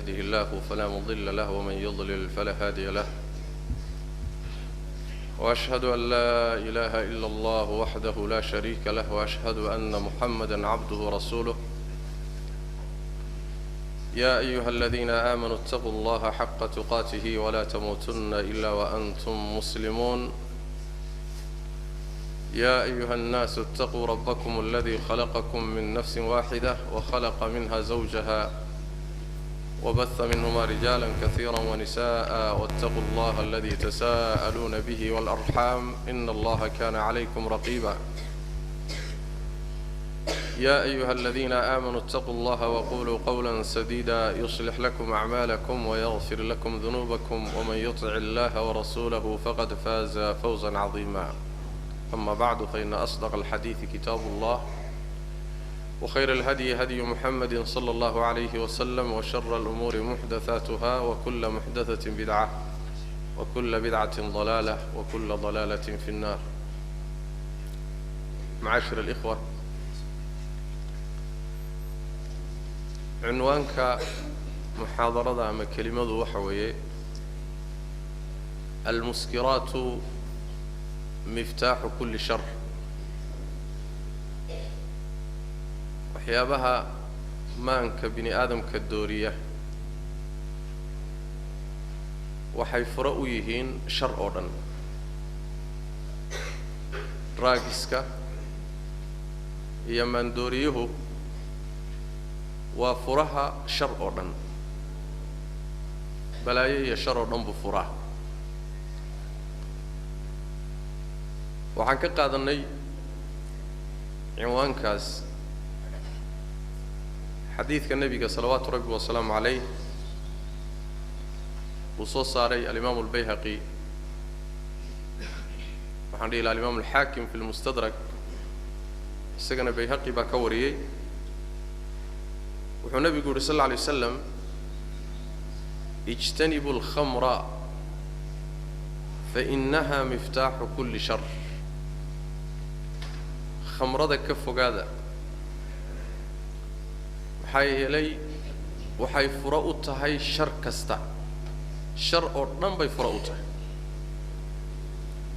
يهده الله فلا مضل له ومن يضلل فلا هادي له وأشهد أن لا إله إلا الله وحده لا شريك له وأشهد أن محمدا عبده ورسوله يا أيها الذين آمنوا اتقوا الله حق تقاته ولا تموتن إلا وأنتم مسلمون يا أيها الناس اتقوا ربكم الذي خلقكم من نفس واحدة وخلق منها زوجها وبث منهما رجالا كثيرا ونساء واتقوا الله الذي تساءلون به والأرحام إن الله كان عليكم رقيبا يا أيها الذين آمنوا اتقوا الله وقولوا قولا سديدا يصلح لكم أعمالكم ويغفر لكم ذنوبكم ومن يطع الله ورسوله فقد فاز فوزا عظيما أما بعد فإن أصدق الحديث كتاب الله وخير الهدي هدي محمد صلى الله عليه وسلم وشر الأمور محدثاتها وكل محدثة بدعة وكل بدعة ضلالة وكل ضلالة في النار. معاشر الإخوة، عنوانك محاضرة أما كلمة وحوية المسكرات مفتاح كل شر. waxyaabaha maanka bini aadamka dooriya waxay furo u yihiin shar oo dhan. raagiska iyo maandooriyuhu waa furaha shar oo dhan. balaayo iyo shar oo dhan buu furaa. waxaan ka qaadanay cinwaankaas حديث النبي صلوات ربي والسلام عليه وصوص عليه الإمام البيهقي وحندي إلى الإمام الحاكم في المستدرك السجن البيهقي بكوري والنبي يقول صلى الله عليه وسلم اجتنبوا الخمر فإنها مفتاح كل شر. خمر ذا كف قاذا waxay furo u tahay shar kasta. shar oo dhan bay furo u tahay.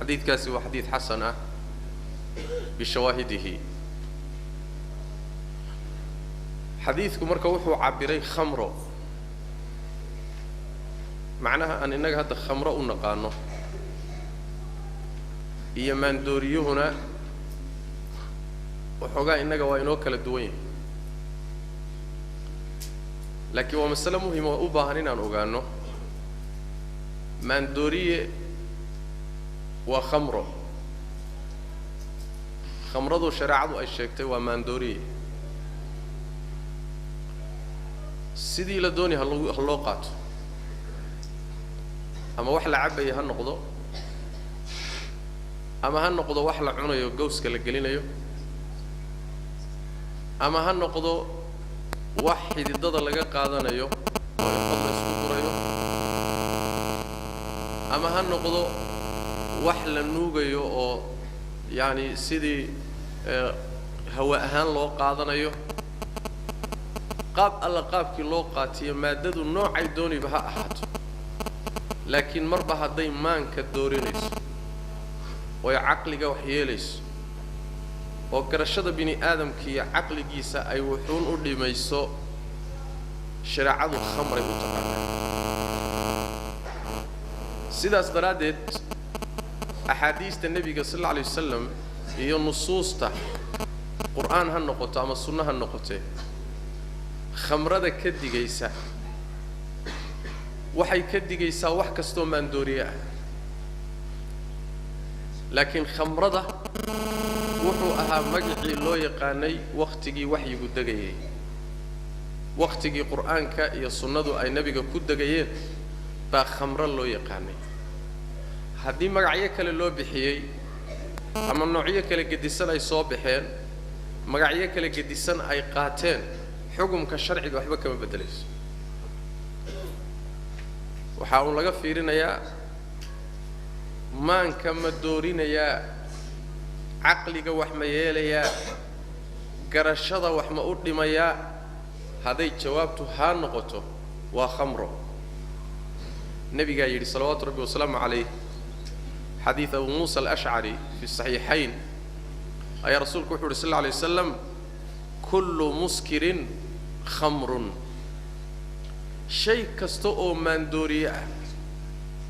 xadiidkaasi waa xadiid xasan ah bishawaahidihi. xadiidku marka wuxuu cabiray khamro, macnaha aan innaga hadda khamro u naqaano iyo maandooriyuhuna waxoogaa innaga waa inoo kala duwan yahay. laakiin waa mas'alo muhiim oo u baahan inaan ogaano. maandooriye waa khamro. khamradu shareecadu ay sheegtay waa maandooriye. sidii la doonay ha loo qaato, ama wax la cabaya ha noqdo, ama ha noqdo wax la cunayo gowska la gelinayo, ama ha noqdo wax xididada laga qaadanayo oo irbad la isku durayo, ama ha noqdo wax la nuugayo oo yani sidii hawa ahaan loo qaadanayo. qaab alla qaabkii loo qaatiyo maadadu noocay dooniba ha ahaato, laakiin marba hadday maanka doorinayso oo ay caqliga wax yeelayso oo garashada bini aadamka iyo caqligiisa ay wuxuun u dhimayso, shareecadu khamray u taqaanaa. sidaas daraaddeed axaadiista nebiga sal alla alay wasalam iyo nusuusta qur'aan ha noqoto ama sunno ha noqotee khamrada ka digaysa waxay ka digaysaa wax kastoo maandooriye ah. laakiin khamrada wuxuu ahaa magacii loo yaqaanay waqtigii waxyigu degayay, waqtigii qur'aanka iyo sunnadu ay nebiga ku degayeen baa khamro loo yaqaanay. haddii magacyo kale loo bixiyey ama noocyo kale gedisan ay soo baxeen, magacyo kale gedisan ay qaateen, xukunka sharciga waxba kama beddelayso. waxaa uu laga fiirinayaa maanka ma doorinayaa, caqliga wax ma yeelayaa, garashada wax ma u dhimayaa. hadday jawaabtu haa noqoto وخمر. النبي قال صلوات ربي وسلامه عليه حديث أبو موسى الأشعري في الصحيحين أي رسول كحول صلى الله عليه وسلم كل مسكر خمر شيء كستو من دورية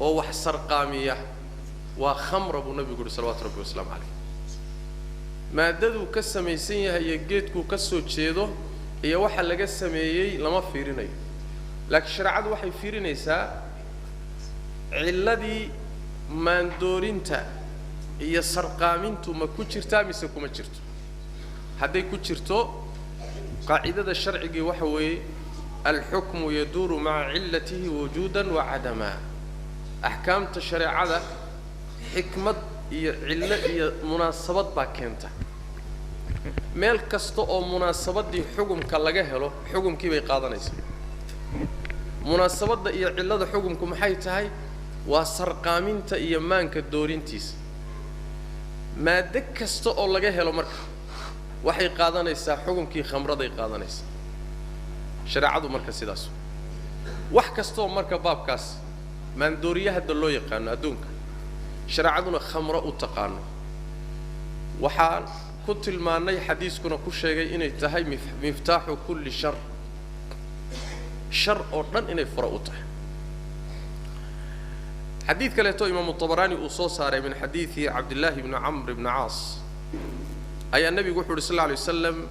أو وحسر قامية وخمر أبو النبي يقول صلوات ربي وسلامه عليه ما ددو كسميسين هي جيتكو كسو تشيدو هي واحد لقى سميي لما فيريني لكن شرعت واحد فيريني سا علدي maandoorinta iyo sarqaamintu ma ku jirtaa mise kuma jirto hadday ku jirto qaacidada sharciga waxa weeye al-hukmu yaduru ma'a illatihi wujudan wa 'adama ahkaamta shariicada xikmad iyo cilla iyo munaasabad baa keenta meel kasta oo munaasabadii xukunka laga helo xukunkii bay qaadanaysaa munaasabada iyo cillada xukunku maxay tahay وسرقامينتا iyo maanka doorintiisa maada kasta oo laga helo marka waxay qaadanaysaa xukunkii khamraday qaadanaysaa shariicadu marka sidaas wax kasta oo marka baabkaas maan dooriyaha loo yaqaan adduunka shariicaduna khamra u taqaano waxaan ku tilmaanay xadiiskuna ku sheegay inay tahay miftaaxu kulli shar oo dhan inay fura u tahay حديث كليتو إمام الطبراني وصوصار من حديث عبد الله بن عمرو بن عاص أي النبي يقول صلى الله عليه وسلم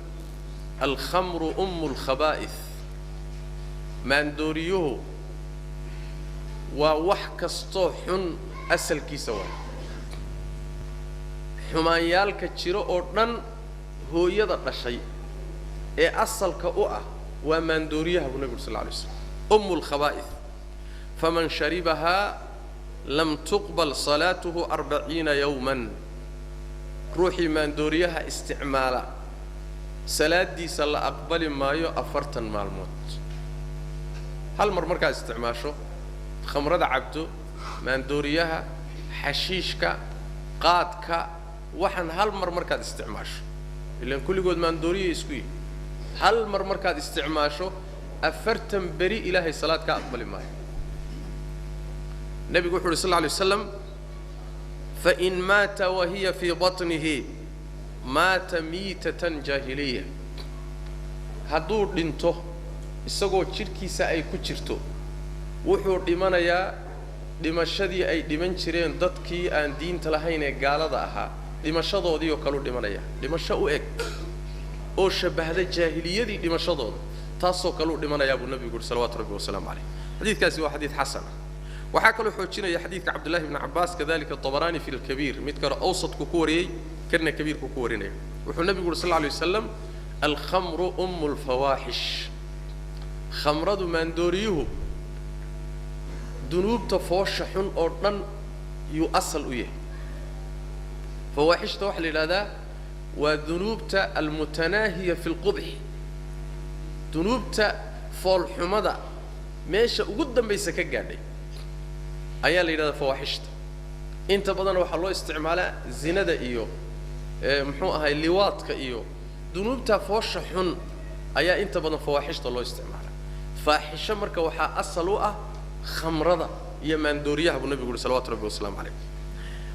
الخمر الخبائث ماندوريوه ووحك الصوح أسل كيسوا حمايال كتشيرو أردن هو يضع الشيء أصل كأوعة وماندوريها النبي صلى الله عليه وسلم الخبائث فمن شربها لم تقبل صلاته 40 يوما روحي ماندوريها استعمالا صلاة دي صلى أقبل مايو أفرتن مع الموت هل مرمركا استعماشو خمرة عبدو ماندوريها حشيشكا قادكا وحن هل مرمركا استعماشو إلا كل يقول ماندورية يسكوي هل مرمركا استعماشو أفرتن بري إلهي صلاة كأقبل مايو النبي يقول صلى الله عليه وسلم فإن مات وهي في بطنه مات ميتة جاهلية هدور دينتو isagoo jirkiisa ay ku jirto wuxuu dhimanayaa dhimashadii ay dhiman jireen dadkii aan diinta lahayn ee gaalada ahaa dhimashadoodii oo kale u dhimanaya dhimasho u eg oo shabahda jaahiliyadii dhimashadooda taasoo kale u dhimanaya buu nabigu sallallahu alayhi wasallam xadiiskaasi waa xadiis xasan waxaa kaloo xoojinaya xadiiska Abdullah ibn Abbas kadalika Tabarani fi al-Kabir mid kale awsat ku wariyay kana kabir ku warinaya wuxuu nabigu sallallahu alayhi wasallam al-khamru ummul fawahish خمرة من دوريه ذنوب تفوشح أردن يؤصل ويه فواحش توحل إلى ذا وذنوب المتناهية في القبح ذنوب فول حمضة ماشى قدام بيسك قاعد أيال إلى ذا فواحش أنت بدنا وحلو استعماله زنا إيو محوها اللواط كإيو ذنوب تفوشح أيا أنت بدنا فواحش الله استعماله فاحشة مركا وحا أصلوها خمرضة يمان دوريها أبو النبي يقول صلوات ربي والسلام عليه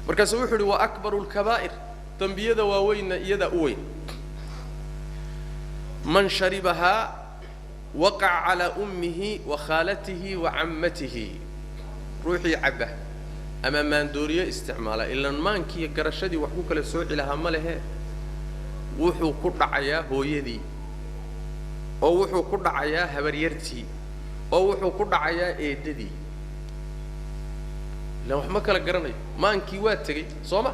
مركا سويحولي وأكبر الكبائر تنبيه واوين يدا أوين من شربها وقع على أمه وخالته وعمته روحي عبه أما مان دورية استعماله إلا مان كي قرشدي وحوك لسوع لها ماله وحو قطعيا هو يدي oo wuxuu ku dhacayaa habaryartii oo wuxuu ku dhacayaa eedadii la wax ma kala garanayo maankii waa tagay sooma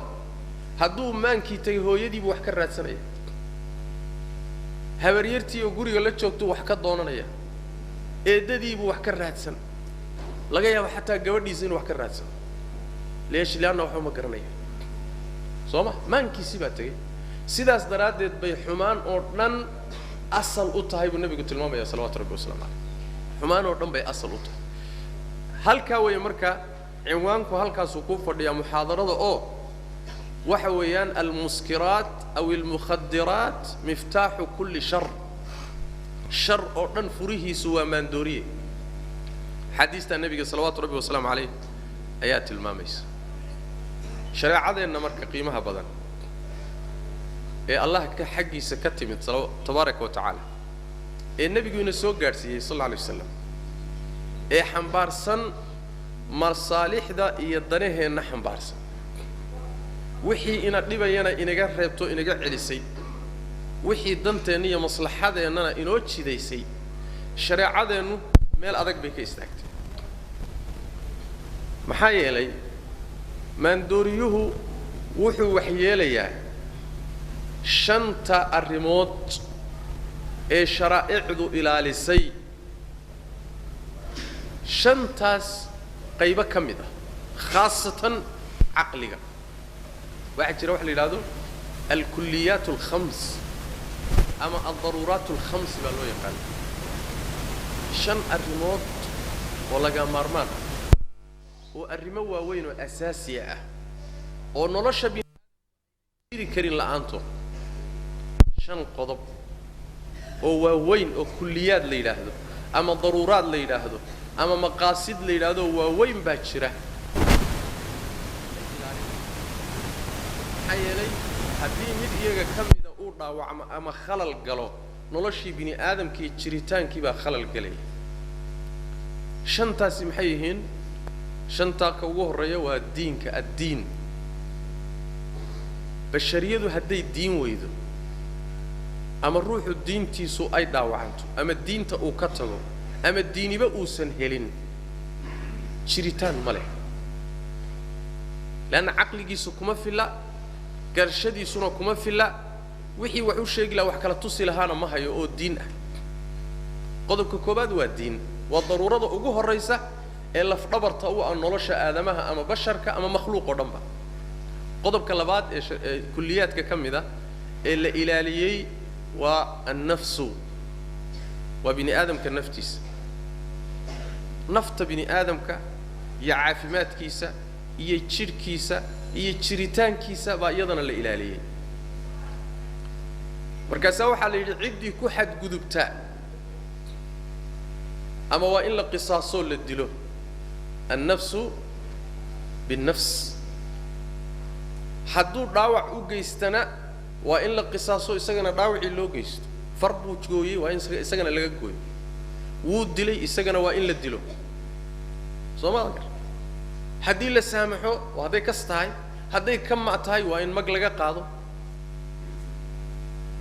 hadduu maankii tagay hooyadii buu wax ka raadsanaya habaryartii oo guriga la joogto wax ka doonanaya eedadii buu wax ka raadsan laga yaabo xataa gabadhiisa inuu wax ka raadsan leesh laana wax ma garanayo sooma maankii si baa tagay sidaas daraadeed bay xumaan oo dhan أصل أطهى بالنبي قلت الماما يا صلوات ربي وسلام عليه حمان ودم بي أصل أطهى هل كاوي مركا عنوانكو هل كاسوكو فرديا محاضرة أو وحويان المسكرات أو المخدرات مفتاح كل شر شر أردن فريه سوى ماندوريه حديث النبي صلوات ربي وسلام عليه آيات الماميس شريعة إن مرك قيمها بدن إيه الله كحقي سكتي من تبارك وتعالى النبي يقول سوق جارسي صلى الله عليه وسلم إيه حنبارسن مصالح ذا يدنيه إن حنبارسن وحي إن قلبينا إن جربتو إن جعلسي وحي دنتني مصلحة ذا إننا إنوتش ذيسي شريعة إنه مال أدق بك استكت محايا لي من دوريه وحي لي شنطة الريموت إيه شرائع ذو إلى لسي شنطاس قيبة كمدة خاصة عقلية واحد يروح لهذا الكليات الخمس أما الضرورات الخمس بالو يقال شن الريموت ولا جامرمان والريموت وين أساسية ونلاش بيري كرين لعنته شن قضب هو وين كليات ليله أما ضرورات ليله أما مقاصد ليله هو وين باشرة حيالي هذه مد يجا كم إذا أوردا وأما خلل قلو نلاشي بني آدم كي تشريتان كي بخلل قلي شنطة سمحيهن شنطة كوه الريا والدين كالدين بالشريعة هدي الدين ويدو أما الروح الدين تيسو أي داوعنتو أما الدين تأوكتغو أما الدين بأوسن هلين شريتان ملح لأن عقلي جيسو كما في الله قرشدي سنة كما في الله وحي وحوش يقلا وحكا لتصل هانا ما هي أو الدين قدوك كوباد والدين والضرورة أقوها الرئيسة إلا في نبر تأوى أن نلش آدمها أما بشرك أما مخلوق ودنبا قدوك لبعض كليات كم ذا إلا إلاليي والنفس وبني آدم كالنفتيس نفط بني آدم يعافمات كيسة يتشير كيسة يتشيرتان كيسة بأيضاً الإلاليي مركز أوحى لعدي كحد قدبتاء أما وإن لقصاصون للدلو النفس بالنفس حدو داوع أوجيستنا وإن لقصاصو إسقنا داوع اللوجيست فربو تجوي وإن إسقنا لجوي ودلي إسقنا وإن للدلو سمعك حدي لسامحه وهذا كستاي هذا كم أتاي وإن مقلقة قاضو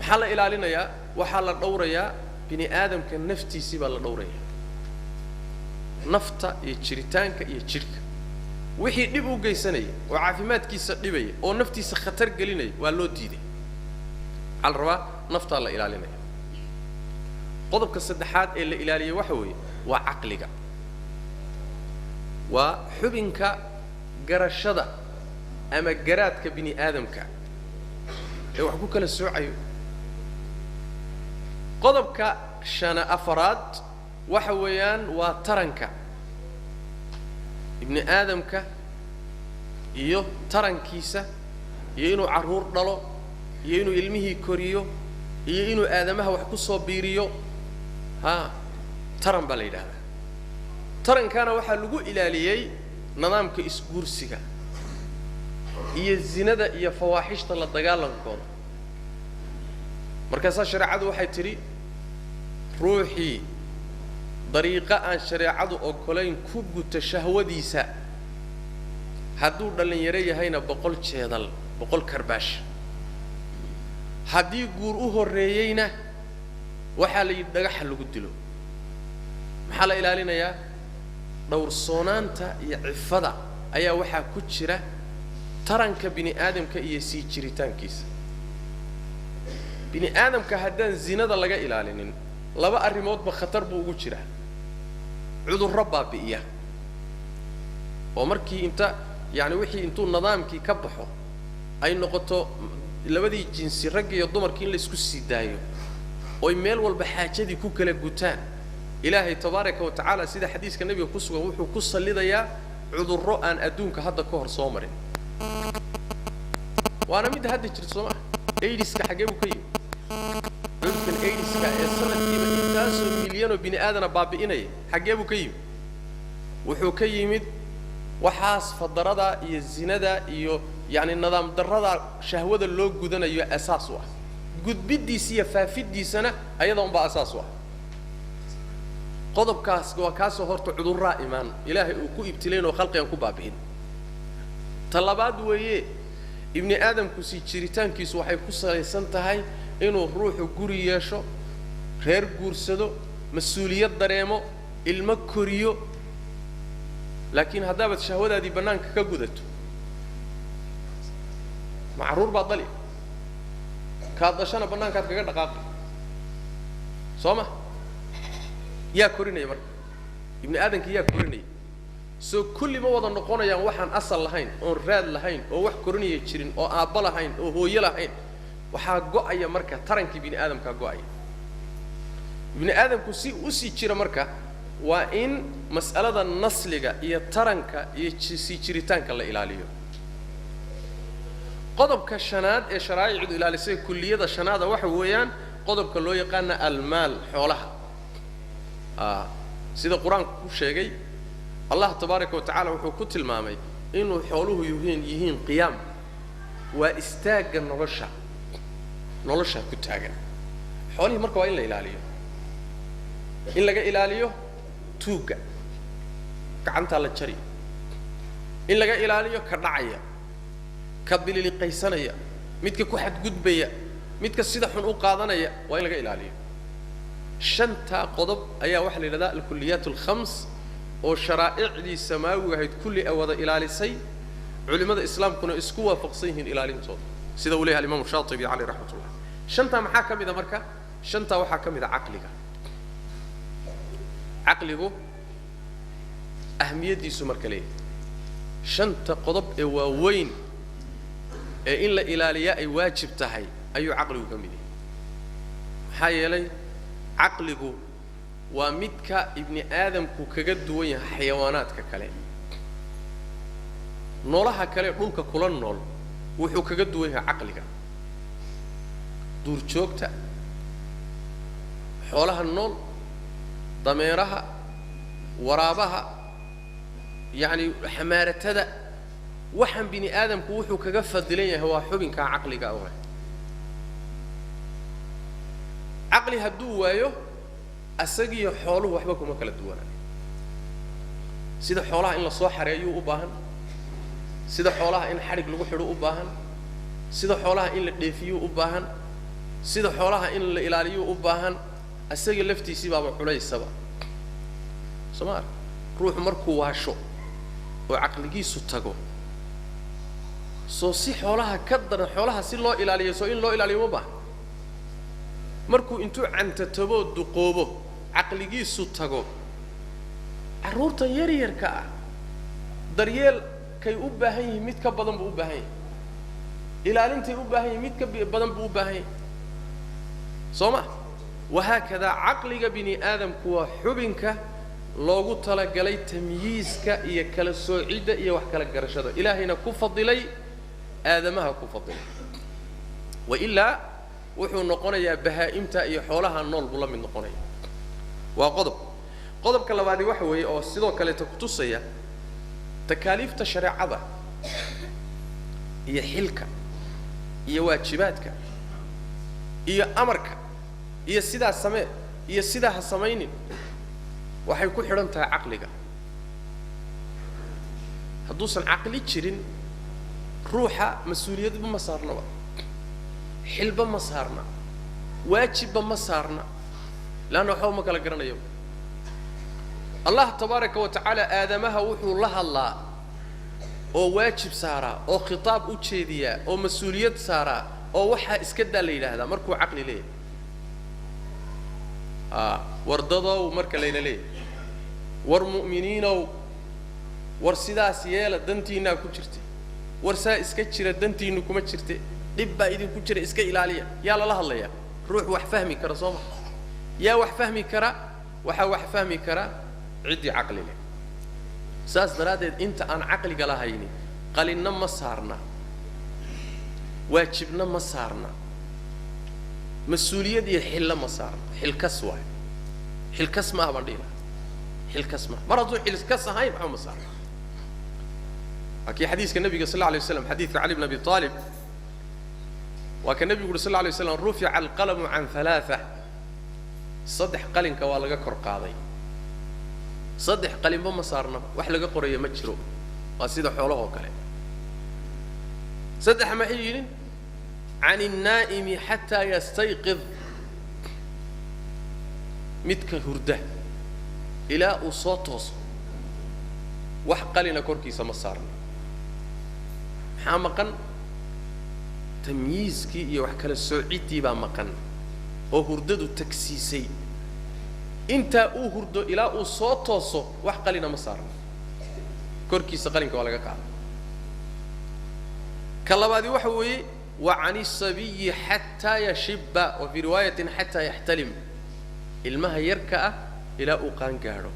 محل إلى يا وحال الدورة يا بني آدم كنفتي سيب الدورة يا نفطة يشريتان كيشرك وحي نبو جيسني وعافيمات كيس نبي أو نفتي سخطر قليني والله ديدي على الروا نفطة الله إلى يا قضب كالصدحات اللي إلى وحوي وعقلك وحبنك جرشدة أما جراتك بني آدم ك وحكوك للسوعي قضبك شان أفراد وحويان وترنك ابن آدمك يو ترنكيسة يينو عرور دلو يينو علمه كوريو يينو آدمها وحكو صبيريو ها ترن بليد هذا ترن كان وحا لغو إلاليي نظامك إسكورسيكا إيا الزينة إيا فواحشة للدقالن كون مركزها شريعة وحي تري روحي طريقة أن شريعة أوكولين كوبو تشهوة ديسا هدو دلن يري هينا بقول تشيدل بقول كرباش هدي قروه الريينة وحالي يدقح اللي قدلو محال إلالينا يا دور صونانتا يعفضا أيا وحا كتشرة ترنك بني آدم كإيا سيجريتان كيس بني آدم كهدان زينة لغا إلالينين لبا الريموت بخطر بوغو جرا عذر ربا بإياه ومركي انت يعني وحي انتو نظامكي كبحو أي نقطة لبدي جنسي رقي يضمركي إلا اسكو السيدايو ويميل والبحاجة دي كوكا لقوتان إلهي تبارك وتعالى سيدا حديث كالنبي وكسوه وحو كسا لذا عذر رؤان أدونك هذا كوهر صومرين وأنا ميد هذا جرد صومر إيديسك حقيبو كيو عذر إيديسك السنة كيما إنتاسو مليون بني آدنا بابئيني حقيبو كيو wuxuu ka yimid waxaas fadarada iyo zinada iyo yani nidaam darrada shahwada loo gudanayo asaas u ah gudbidiisa iyo faafidiisana ayadoon ba asaas u ah qodobkaas waa kaas horta cudurra iimaan ilaahay uu ku ibtileeno khalqigan ku baabixin talabaad weeye ibni aadamku si jiritaankiisu waxay ku salaysan tahay inuu ruuxu guri yeesho reer guursado mas'uuliyad dareemo ilmo koriyo laakiin haddaad shahwadaadii banaanka ka gudato macruur baad dali ka dashana banaankaad kaga dhaqaaqay sooma yaa korinaya marka ibni aadamka yaa korinaya soo kulli ma wada noqonayaan waxaan asal lahayn oon raad lahayn oo wax korinaya jirin oo aabba lahayn oo hooyo lahayn waxaa go'aya marka tarankii ibni aadamka go'aya ibni aadamku si u sii jira marka waa in mas'alada nasliga iyo taranka iyo sii jiritaanka la ilaaliyo qodobka shanaad ee sharaa'icdu ilaalisay kulliyada shanaada waxa weeyaan qodobka loo yaqaan almaal xoolaha sida quraanku ku sheegay Allah tabaaraka wa ta'ala wuxuu ku tilmaamay inuu xooluhu yihiin qiyaam waa istaaga nolosha ku taagan xoolihi marka waa in la ilaaliyo in laga ilaaliyo tuuga gacanta la jari in laga ilaaliyo ka dhacaya ka bililiqaysanaya midka ku xadgudbaya midka sida xun u qaadanaya waa in laga ilaaliyo shanta qodob ayaa waxa la yiraahdaa al-kulliyat al-khams oo sharaa'icdii samaawiga ahayd kulli awada ilaalisay culimada islaamkuna isku waafaqsan yihiin ilaalintooda sida uu leeyahay imaam shaatibi alayhi rahmatullah shanta maxaa kamida marka shanta waxa kamida aqligu ahmiyadiisu marka leeyahay shanta qodob ee waaweyn ee in la ilaaliyo ay waajib tahay ayuu aqligu kamid yahay maxaa yeelay aqligu waa midka ibni aadamku kaga duwan yahay xayawaanaadka kale noolaha kale dhulka kula nool wuxuu kaga duwan yahay aqliga duurjoogta xoolaha nool dameeraha waraabaha yani xamaaratada waxan bini aadamku wuxuu kaga fadilan yahay waa xubinka aqliga ah aqli hadduu waayo asagiyo xooluhu waxba kuma kala duwanaan sida xoolaha in la soo xareeyo u baahan sida xoolaha in xarig lagu xidho u baahan sida xoolaha in la dheefiyo u baahan sida xoolaha in la ilaaliyo u baahan asaga laftiisii baaba culaysaba Soomaal ruux markuu waasho oo aqligiisu tago soo si xoolaha ka daran xoolaha si loo ilaaliyo soo in loo ilaaliyo ma baahan markuu intuu canta tabo duqoobo aqligiisu tago caruurta yaryarka ah daryeel kay u baahan yihiin mid ka badan buu u baahan yahay ilaalintay u baahan yihiin mid ka badan buu u baahan yahay sooma وهكذا عقلك بني آدم كوا حبنك لوجو تلاقلي تمييزك إيا كلا سعيدة إيا وحكلا جرشة إلهنا كفضلي آدمها كفضلي وإلا وحو النقونة يا بهائمتا إيا حولها النول بلا من نقونة وقضب كلا بعد وحوي أو السيدو كلا تكتوسيا تكاليف تشريع عضا إيا حلك إيا واجباتك إيا أمرك إيا السيدة السماء إيا السيدة السماينين waxay ku xiran tahay aqliga haduusan aqli jirin ruuxa mas'uuliyad ma saarna xilba ma saarna waajib ma saarna laana waxa ma kala garanayo Allah tabaaraka wa ta'ala aadamaha wuxuu la hadlaa oo waajib saara oo khitaab u jeediya oo mas'uuliyad saara oo waxa iska daleeyada markuu aqli leeyahay wardado marka layna leeyahay war mu'miniinow war sidaas yeela dantiina ku jirtay war saa iska jira dantiina kuma jirtay dib baa idin ku jira iska ilaaliya yaa la hadlaya ruux wax fahmi kara sooma yaa wax fahmi kara waxa wax fahmi kara cidi aqli leh saas daraadeed inta aan aqliga lahayni qalinna ma saarna waajibna ma saarna mas'uuliyad iyo xil ma saarna xilkas waay xilkas ma bandhina حل كسمة مرضو حل كسة هاي معه مسار أكيد حديث النبي صلى الله عليه وسلم حديث علي بن أبي طالب وكان النبي يقول صلى الله عليه وسلم رفع القلم عن ثلاثة صدح قلم كوالغا كرقاضي صدح قلم بما صارنا وحلقة قرية مجرو وسيدة حوله كلام صدح محيين عن النائم حتى يستيقظ متك هرده إلى أصوتوس وحقلنا كوركي سمسارنا حامقا تمييزكي يوحكال السعيدي بامقا وهرددو تكسيسي انت هردو إلى أصوتوس وحقلنا مسارنا كوركي سقلنك ولا قاعد كاللبادي وحوي وعن الصبي حتى يشب وفي رواية حتى يحتلم المها يركأ إلى أقانقاره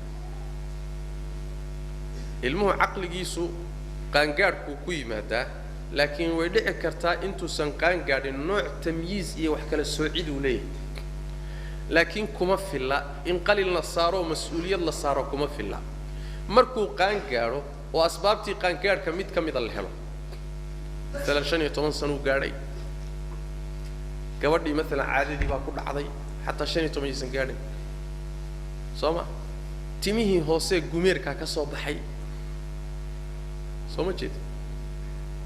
المها عقل جيسو قانقاركو كوي مادا لكن ويدعي كرتا انتو سنقانقار النوع تمييز إيه وحكال السعيد وليه لكن كما في الله إن قليل نصارو مسؤولية لصارو كما في الله مركو قانقاره وأسبابتي قانقار كميد الهلو مثلا 15 سنة قاري قبردي مثلا عادي باكل عضي حتى 15 سنة قاري سوما تيميه هوسي قمير كاكسو بحي سوما جيد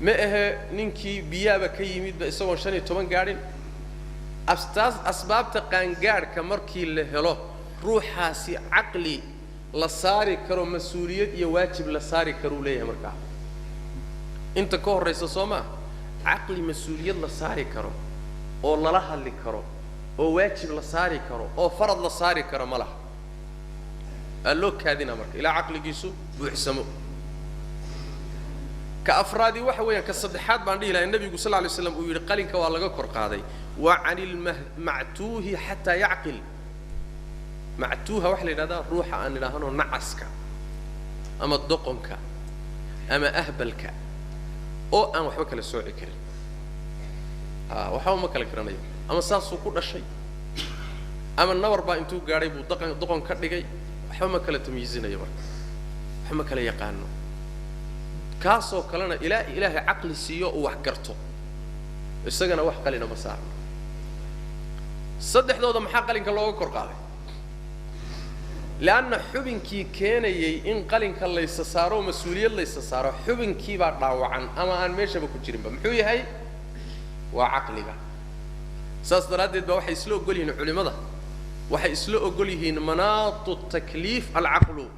ما ننكي بيابا كيميد بأسوان 15 قاري أسباب تقانقار كمركي اللي روحاسي عقلي لصاري كرو مسؤولية يواجب لصاري كرو ليه مركا انت كور رئيس صوما عقلي مسؤولية لصاري كرو او للاها اللي كرو او واجب لصاري كرو او فرض لصاري كرو ملح اللوك هذين مركا الى عقلي جيسو بوحسمو كأفرادي وحويا كالصدحات باندي الى النبي صلى الله عليه وسلم ويقول قلنك والله كور قاضي وعن المعتوه حتى يعقل معتوها وحلي هذا روح أن لهانو نعسك أما الدقنك أما أهبلك أو أنا وحبك للسوء كريم وحاول ما كلا كرناي أما ساسو كل شيء أما النور با أنتو قارب ودقن كردقي وحاول ما كلا تميزين يا برك وحاول ما كلا يقانو كاسو كلنا إله عقل سيو وحقرته السجن وحق لنا مسار صدق ذو محق لك الله وكر قاضي لأن حبنكي كان إن قلنك الله يستساره مسؤولية الله يستساره حبنكي بعد عن أما أن ماشى بكتيرين بمحوي هاي وعقلك ساس تردد بوحي يسلو قولي هنا علماء ده وحي يسلو قولي هنا مناط التكليف العقل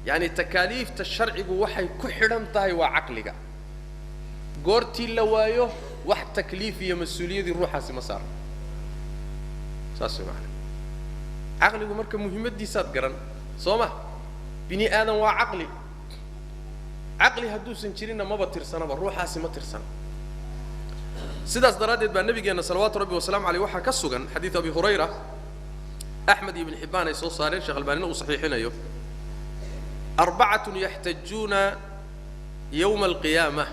يعني تكاليف الشرع وحي كحرم تاي وعقلك قرتي لوايو واحد تكليفية مسؤولية دي روحها سي مسار ساسو معنا عقلي ومركب مهمة دي ساد قرن صومه بني آدم وعقلي عقلي هدوس انشرينا ما بترسنا بروحها سي ما ترسنا سيداس درادت بالنبي جانا صلوات ربي وسلام عليه وحا كسوغن حديث أبي هريرة أحمد بن حبان يسوع صارين شغل بالنا وصحيحين أيوه 4 يحتجون يوم القيامة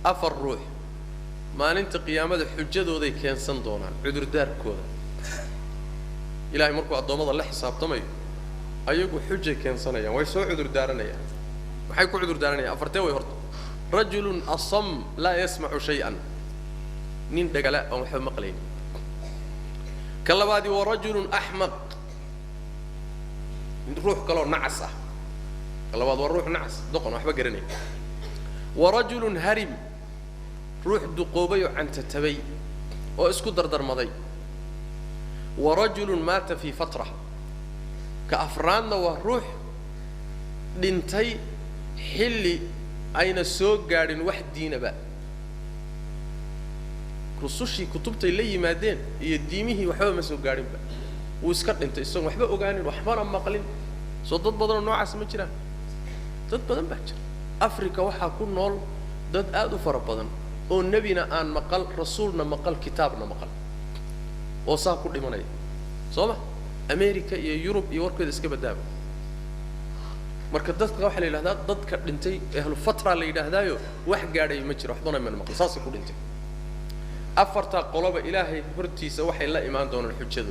أفر روح ما ننت قيامة حجة ذي كان صندونا عذر دار كوذا إلهي مركو الضمضة اللي حساب طمي أيقو حجة كان صنيا ويسوع عذر دارنا يعني وحيكو عذر دارنا أفرتوا ويهرط رجل أصم لا يسمع شيئا نين دقلاء أو محب مقلين كاللبادي ورجل أحمق روح كلو نعسة كاللبادي والروح نعس دقن وحبا قرني ورجل هرم روح دقوبي عن تتبي واسكو دردر مضي ورجل مات في فترة كأفران وروح دنتي حلي أين السوق قارن واحد دين بقى كرسوشي كتبتي لي مادين يديمه وحبا ما سوق قارن بقى واسكت انت السوق وحبا أقانين وحمارا مقلين صدد بدن نوع اسمه جرا ضد بدن بحجر أفريقيا وحا كل نول ضد آدو فربضن ونبينا آن مقال رسولنا مقال كتابنا مقال وصاه كل مناي صوما أمريكا يوروب يوركو إسكاب الدابة مركز ضد قاوح اللي لهذا ضد كرنتي أهل فترة اللي لهذا واحد قاعد يمشي وحضنا من المقال صاصي كل انتي أفرت قلوب إلهي هرتي سوحي لا إيمان دون الحجة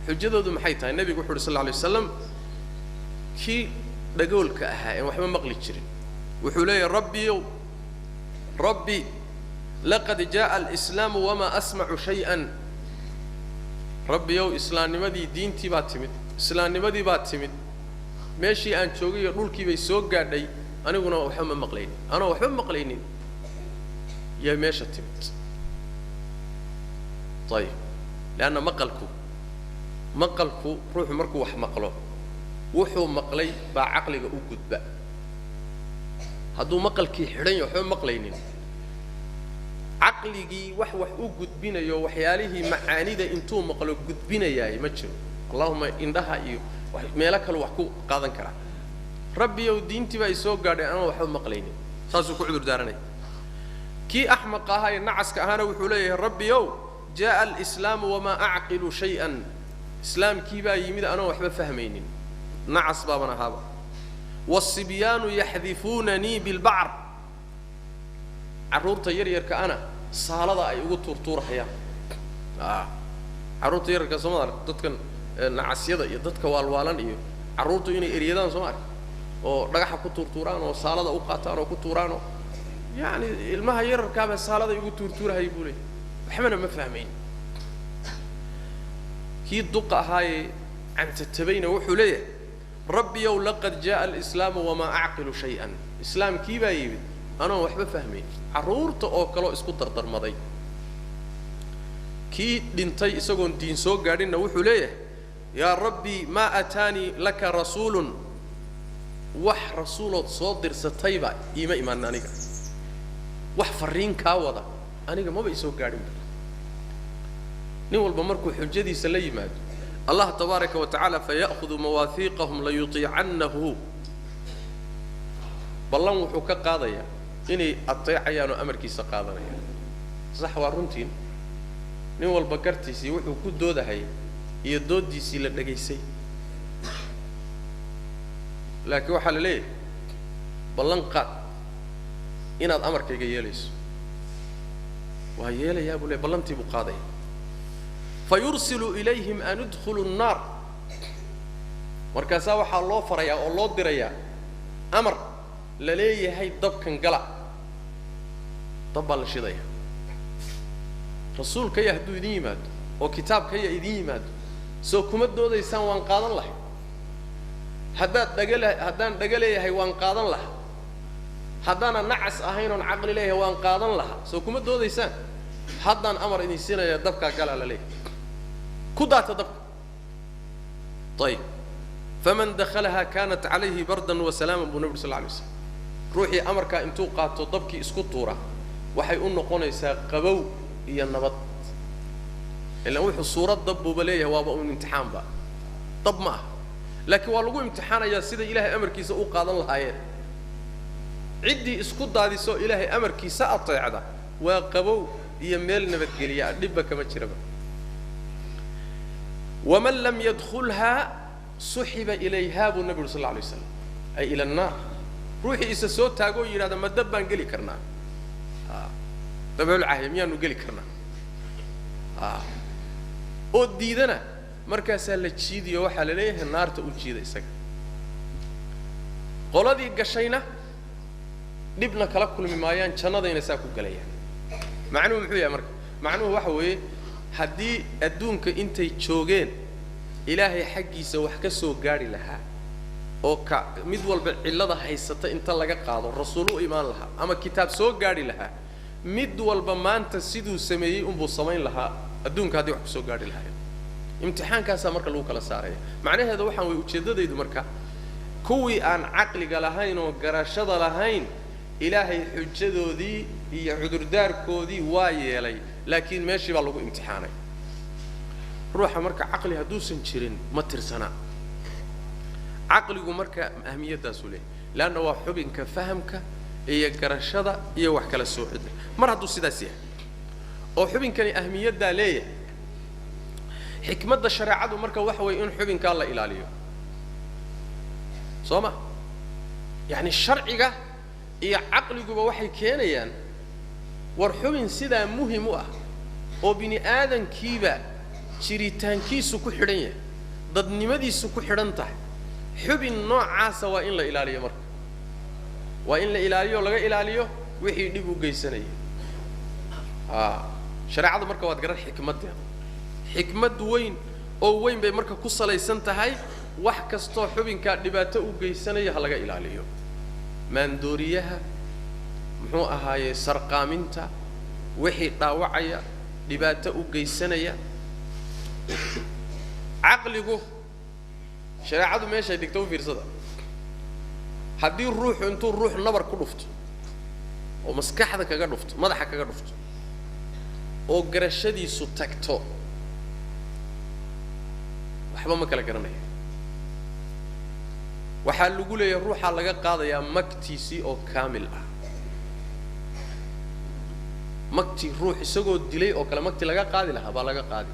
xujadoodu maxay tahay nabigu wuxuu sallallahu alayhi wasallam kii dhagoolka ahaa ee waxba maqli jirin wuxuu leeyahay rabbi laqad jaa al-islaam wama asma'u shay'an rabbiyow islaamnimadii diintii baa timid islaamnimadii baa timid meeshii aan joogay iyo dhulkii bay soo gaadhay aniguna waxba ma maqlaynin ana waxba maqlaynin yaa meesha timid طيب لأن مقلكو روح مركو وح مقله وحو مقلي با عقلك او غدبا هادو مقلكي خيرن يحو مقلينين عقليغي وح او غدبينيو وحياليه معانيده انتو مقلو غدبينياي ما جيرو اللهم اندها iyo meela kale wax ku qaadan kara rabbi oo diintii bay soo gaadhay ana waxba maqlaynin saasuu ku cudur daaranay ki ahmaq ahaa nacaska ahana wuxuu leeyahay rabbi oo jaa al-islaam wama a'qilu shay'an islam kiiba yimid ana waxba fahmaynin nacas baabana haaba was-sibyanu yahdhifunani bil ba'r arurta yaryarka ana saalada ay ugu turturayaan arurta yaryarka Soomaaliya dadkan nacasyada iyo dadka waalwaalan iyo arurtu inay eriyadaan Soomaaliya oo dhagaxa ku turturaan oo saalada u qaataan oo ku tuuraan yaani ilmaha yararka ba saalada ugu turturahay buulay waxna ma fahmayn kii duqa ahay anta tabayna wuxuu leeyahay rabbi yow laqad jaa al-islaam wama a'qilu shay'an islaam kiiba yimid ana waxba fahmayn arurta oo kale isku dardarmaday kii dhintay isagoon diin soo gaadhina wuxuu leeyahay ya rabbi ma atani laka rasulun wax rasuulod soo dirsatayba iima iman aniga wax fariin ka wada aniga ma bay soo gaadhin nin walba markuu xujadiisa la yimaado Allah tabaaraka wa ta'ala fayakhudhu mawathiqahum la yuti'annahu ballan wuxuu ka qaadaya inay ateecayaan amarkiisa qaadanaya sax waa runtii nin walba gartiisii wuxuu ku doodahay iyo doodiisii la dhageysay laakiin waxa la leeyahay ballan qaad inaad amarkayga yeelayso waa yeelayaa buu leeyahay ballantii buu qaaday fayursilu ilayhim an udkhulu an-nar markaasa waxa loo farayaa oo loo dirayaa amar la leeyahay dabkan gala dabal shidaya rasuulka yahduu idin yimaado oo kitaabka idin yimaado soo kuma doodaysaan waan qaadan lahay haddaan dhagaleeyahay waan qaadan lahaa haddaan nacas ahayn oo aqli leeyahay waan qaadan lahaa soo kuma doodaysaan haddaan amar idin siinaya dabka gala la leeyahay كدات دب طيب فمن دخلها كانت عليه بردا وسلاما بالنبي صلى الله عليه وسلم روحي امرك انتو قاتو دبكي اسكو توره waxay u noqonaysaa qabow iyo nabad ila wuxuu suurad dabbu baleeyahay waaba uu imtixaan ba dab ma laakiin waa lagu imtixaanaya sida ilaahay amarkiisa u qaadan lahaayeen cidii isku daadiso ilaahay amarkiisa ateecda waa qabow iyo meel nabad geliya dibba kama jiraba ومن لم يدخلها سحب إليها النبي صلى الله عليه وسلم أي إلى النار روحي إذا صوت تاجو يراد ما دبان قلي كرنا تبع العهيم يانو قلي كرنا أوديدنا مركز التشيد يوحى ليه النار تأجيد إسق قال دي قشينا نبنا كلا كل ممايان شنا ذي نساكو قليا معنوه محوية مركز معنوه وحوي haddii adduunka intay joogeen ilaahay xaqiisa wax ka soo gaari lahaa oo ka mid walba cilada haysata inta laga qaado rasuulu iimaan lahaa ama kitaab soo gaari lahaa mid walba maanta siduu sameeyay buu samayn lahaa adduunka hadii wax soo gaari lahaa imtixaankaas marka lagu kala saaray macnaheedu waxaan way ujeedadaydu marka kuwii aan aqliga lahayn oo garashada lahayn ilaahay xujadoodii iyo cudurdaarkoodii waa yeelay laakiin meeshii baa lagu imtixaanay ruuxa marka aqli haduusan jirin ma tirsana aqligu marka ahmiyadaas u leeyahay laana waa xubinka fahamka iyo garashada iyo wax kala soocida mar haduu sidaas yahay oo xubinkani ahmiyada leeyahay xikmadda shariicadu marka waxa way in xubinka la ilaaliyo sooma yani sharciga iyo aqliguba waxay keenayaan war xubin sida muhiim u ah oo bini aadankiiba jiritaankiisu ku xidhan yahay dadnimadiisu ku xidhan tahay xubin noocaasa waa in la ilaaliyo marka waa in la ilaaliyo laga ilaaliyo wixii dhib u geysanaya shareecadu marka waad garan xikmaddeeda xikmad weyn oo weyn bay marka ku salaysan tahay wax kastoo xubinkaa dhibaato u geysanaya ha laga ilaaliyo maandooriyaha muxuu ahaaye sarqaaminta wixii dhaawacaya dhibaato u geysanaya caqligu shareecadu meeshay dhigto u fiirsada haddii ruuxu intuu ruux nabar ku dhufto oo maskaxda kaga dhufto madaxa kaga dhufto oo garashadiisu tagto waxba ma kala garanaya waxaa lagu leeyahay ruuxa laga qaadayaa magtiisii oo kaamil ah magti ruux isagoo dilay oo kale magti laga qaadi lahaa baa laga qaadi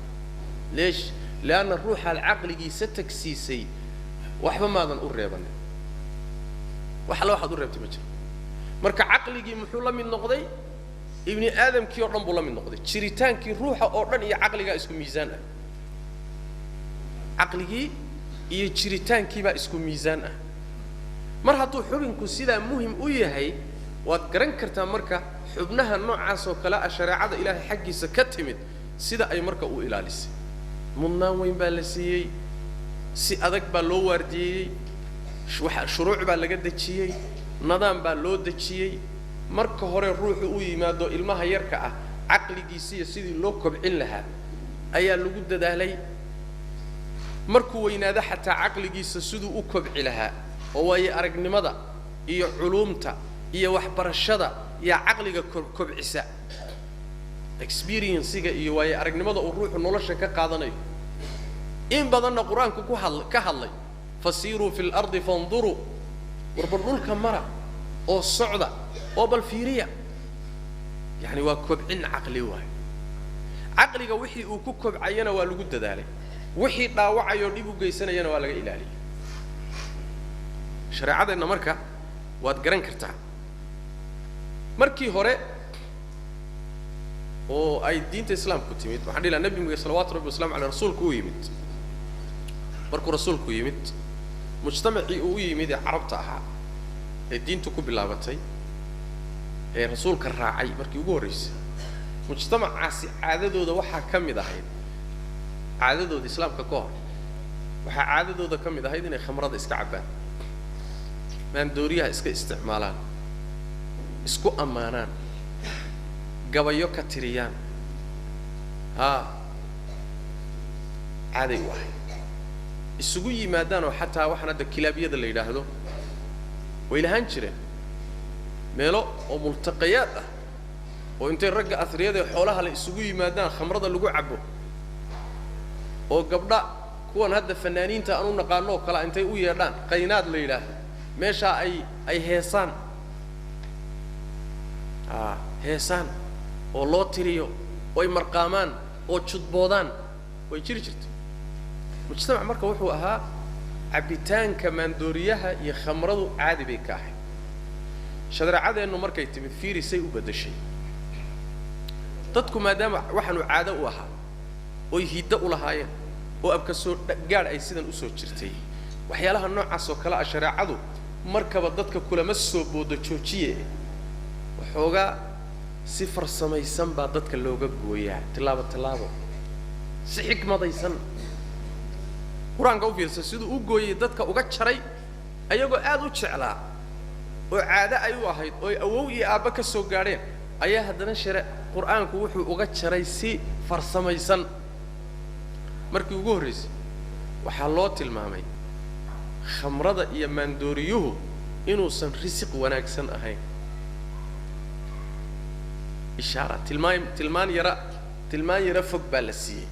leesh laana ruuxa caqligiisa tagsiisay waxba maadan u reebanin wax la waxaad u reebtay ma jiro marka caqligii muxuu la mid noqday ibni aadamkii oo dhan buu la mid noqday jiritaankii ruuxa oo dhan iyo caqliga isku miisaan ah caqligii iyo jiritaankii baa isku miisaan ah mar hadduu xubinku sidaa muhim u yahay waad garan kartaa marka xubnaha noocaas oo kale ah shareecada ilaahay xaggiisa ka timid sida ay marka u ilaalisay mudnaan weyn baa la siiyey si adag baa loo waardiyey shuruuc baa laga dejiyey nidaam baa loo dejiyey marka hore ruuxu u yimaado ilmaha yarka ah caqligiisa iyo sidii loo kobcin lahaa ayaa lagu dadaalay markuu weynaado xataa caqligiisa siduu u kobci lahaa oo waayo aragnimada iyo culuumta iyo waxbarashada iyo caqliga kobcisa experience-ga iyo waayo aragnimada uu ruuxu nolosha ka qaadanayo in badanna quraanku ka hadlay fasiiruu fil ardi fanduruu warbal dhulka mara oo socda oo bal fiiriya yani waa kobcin caqli waay caqliga wixii uu ku kobcayana waa lagu dadaalay wixii dhaawacayo dhib u geysanayana waa laga ilaaliyay shareecadeenna marka waad garan kartaa markii hore oo ay diinta islaamku timid waxaan dhilahay nabiga sallallahu alayhi wasallam ala rasuulku u yimid markuu rasuulku yimid mujtamacii uu yimid ee carabta ahaa ee diintu ku bilaabatay ee rasuulka raacay markii ugu horeysay mujtamacaasi caadadooda waxaa ka mid ahayd caadadooda islaamka ka hor waxaa caadadooda ka mid ahayd inay khamrada iska cabaan maandooriyaha iska isticmaalaan isku ammaanaan gabayo ka tiriyaan caaday u ahayd isugu yimaadaanoo xataa waxaan hadda kilaabiyada la yidhaahdo way lahaan jireen meelo oo multaqayaad ah oo intay ragga asriyada xoolaha la isugu yimaadaan khamrada lagu cabo oo gabdha kuwan hadda fanaaniinta aan u naqaano oo kala intay u yeedhaan qaynaad la yidhaahdo meesha ay heesaan heesaan oo loo tiriyo oo ay marqaamaan oo judboodaan way jiri jirtay mujtamac marka wuxuu ahaa cabitaanka maandooriyaha iyo khamradu caadi bay ka ahayd shareecadeennu markay timid fiirisay u bedeshay dadku maadaama waxaanu caado u ahaa oo hiddo u lahaayeen oo abka soo gaar ay sidan u soo jirtay waxyaalaha noocaas oo kala ah shareecadu markaba dadka kulama soo boodo joojiye waxooga si farsamaysan baa dadka looga gooyaa tilaabo si xikmadaysan quraanka u fiirsa siduu u gooyay dadka uga jaray ayagoo aad u jeclaa oo caado ay u ahayd oo awow iyo aabba ka soo gaadheen ayaa haddana quraanku wuxuu uga jaray si farsamaysan markii ugu horeysay waxaa loo tilmaamay khamrada iyo maandooriyuhu inuusan risiq wanaagsan ahayn ishaara tilmaan yara fog baa la siiyey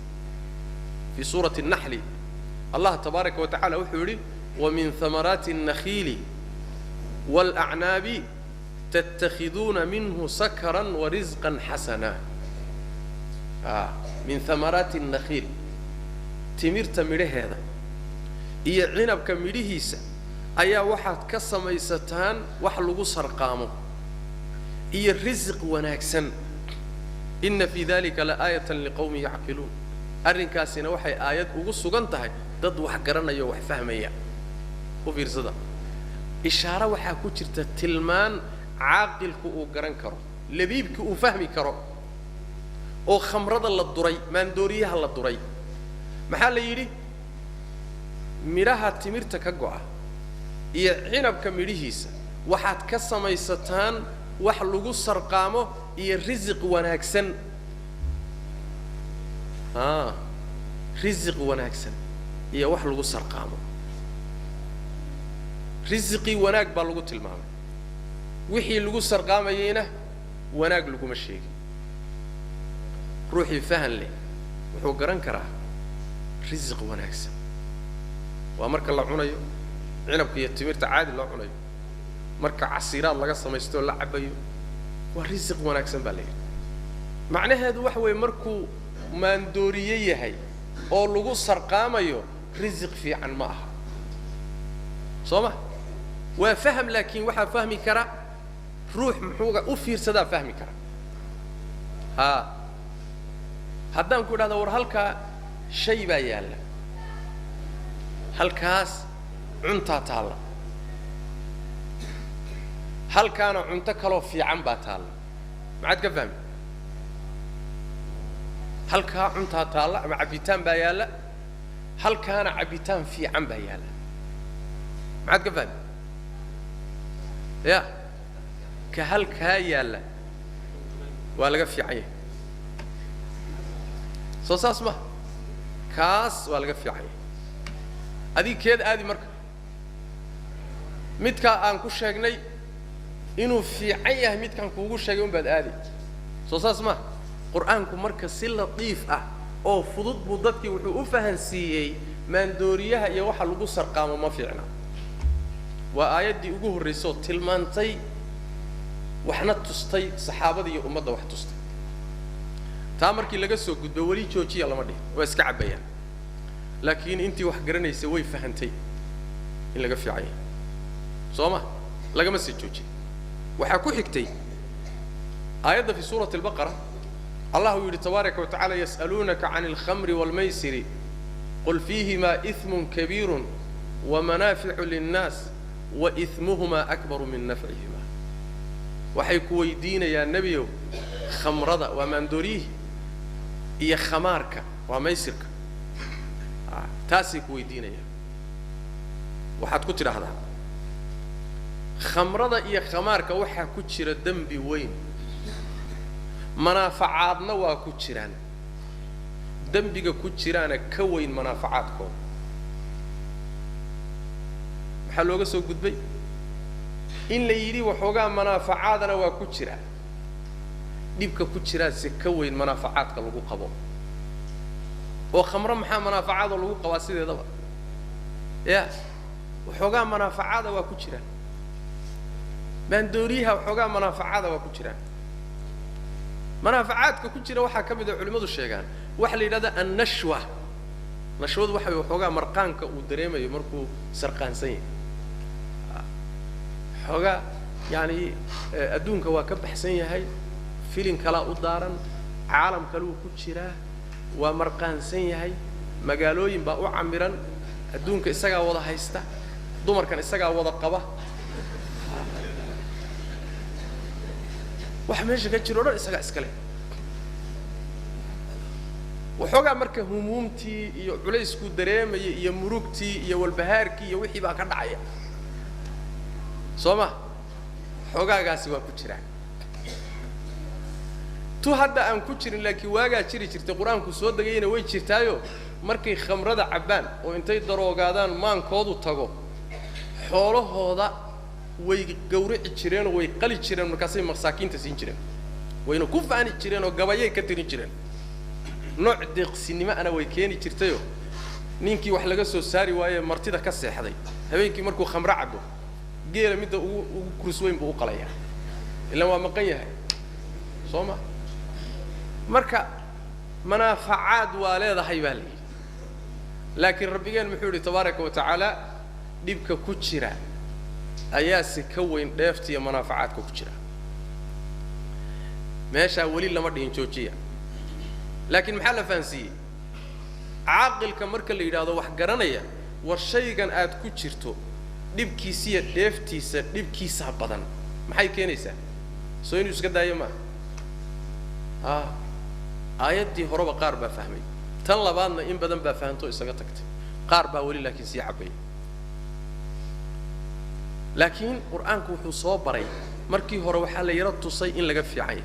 fi suurati an-nahl الله تبارك وتعالى وحوري ومن ثمرات النخيل والأعناب تتخذون منه سكرا ورزقا حسنا من ثمرات النخيل تمير تمره هذا إيه عنب كميرهيسا أيا واحد كسميستان وحلقو سرقامه إيه الرزق وناكسن إن في ذلك لآية لقوم يعقلون arrinkaasina waxay aayad ugu sugan tahay dad wax garanayo wax fahmaya u fiirsada ishaara waxa ku jirta tilmaan caaqilku uu garan karo labiibku uu fahmi karo oo khamrada la duray maandooriyaha la duray maxaa la yidhi midhaha timirta ka go'a iyo cinabka midhihiisa waxaad ka samaysataan wax lagu sarqaamo iyo risiq wanaagsan risiq wanaagsan iyo wax lagu sarqaamo risiqi wanaag baa lagu tilmaamay wixii lagu sarqaamayayna wanaag laguma sheegin ruuxii fahan leh wuxuu garan karaa risiq wanaagsan waa marka la cunayo cinabka iyo timirta caadi loo cunayo marka casiiraad laga samaysto la cabayo waa risiq wanaagsan baa leeyahay macnaheedu waxa weeye markuu maandooriye yahay oo lagu sarqaamayo risiq fiican ma aha soo ma waa faham laakiin waxaa fahmi kara ruux muxuuga u fiirsadaa fahmi kara haddaan ku idhahdo war halkaa shay baa yaalla halkaas cuntaa taalla halkaana cunto kaloo fiican baa taalla maxaad ka fahmi halkaa cuntaa taalla ama cabitaan baa yaalla halkaana cabitaan fiican baa yaalla maxaad ka fahmi ya ka halkaa yaalla waa laga fiican yahay soo saas ma kaas waa laga fiican yahay adig keed aadi marka midkaa aan ku sheegnay inuu fiican yahay midkaan kuugu sheegay un baad aadi soo saas ma qur'aanku marka si latiif ah oo fudud buu dadkii wuxuu u fahansiiyey maandooriyaha iyo waxa lagu sarqaamo ma fiicna waa aayaddii ugu horraysay oo tilmaantay waxna tustay saxaabada iyo ummadda wax tustay taa markii laga soo gudbo weli joojiya lama dhihin waa iska cabbayaan laakiin intii wax garanaysay way fahantay in laga fiican yahay soo ma lagama sii joojin waxaa ku xigtay aayadda fi suurati albaqara الله يقول تبارك وتعالى يسألونك عن الخمر والميسر قل فيهما إثم كبير ومنافع للناس وإثمهما أكبر من نفعهما وحيكو يدين يا نبي خمرضة ومندوريه إيا خمارك وميسرك تاسي كويدين يا وحد كتير هذا خمرضة إيا خمارك وحا كتير الدم بوين منافعاتنا waa ku jiraan dambiga ku jiraana ka weyn manaafacaadkooda maxaa looga soo gudbay in la yidhi waxoogaa manaafacaadana waa ku jira dhibka ku jiraa si ka weyn manaafacaadka lagu qabo oo khamro maxaa manaafacaada lagu qabaa sideedaba ya waxoogaa manaafacaada waa ku jiraan maandooriyaha waxoogaa manaafacaada waa ku jiraan منافعاتك كجرا waxa kamid ah culimadu sheegan waxa la yiraahdo an-nashwa nashwadu waxa ay xogaa marqaanka uu dareemayo markuu sarqaansan yahay xogaa yani adduunka waa ka baxsan yahay filin kala u daaran caalam kale uu ku jira waa marqaansan yahay magaalooyin baa u camiran adduunka isaga wada haysta dumarkan isaga wada qaba wax meesha ka jiro dhan isaga iskale waxoogaa marka humuumtii iyo culaysku dareemaya iyo murugtii iyo walbahaarkii iyo wixii baa ka dhacaya sooma xoogaagaasi waa ku jiraan tu hadda aan ku jirin laakiin waagaa jiri jirtay qur-aanku soo degayna way jirtaayo markay khamrada cabbaan oo intay daroogaadaan maankoodu tago xoolahooda way gawrici jireen oo way qali jireen markaasay masaakiinta siin jireen wayna ku faani jireen oo gabayay ka tirin jireen nooc deeqsinimo ana way keeni jirtayo ninkii wax laga soo saari waaye martida ka seexday habeenkii markuu khamro cabo geela midda ugu kursweyn buu u qalayaa ilaa waa maqan yahay sooma marka manaafacaad waa leedahay baa leeyahay laakiin rabbigeen muxuu yidhi tabaaraka wa tacaala dhibka ku jira ayaa si ka weyn dheefta iyo manaafacaadka ku jira meesha wali lama dhihin joojiya laakiin maxaa la fahansiiyey caaqilka marka la yiraahdo wax garanaya war shaygan aad ku jirto dhibkiisa dheeftiisa dhibkiisa badan maxay keenaysaa soo inuu iska daayo ma aayadii horeba qaar baa fahmay tan labaadna in badan baa fahanto isaga tagtay qaar baa wali laakiin si cabay laakiin quraanku wuxuu soo baray markii hore waxa la yara tusay in laga fiicay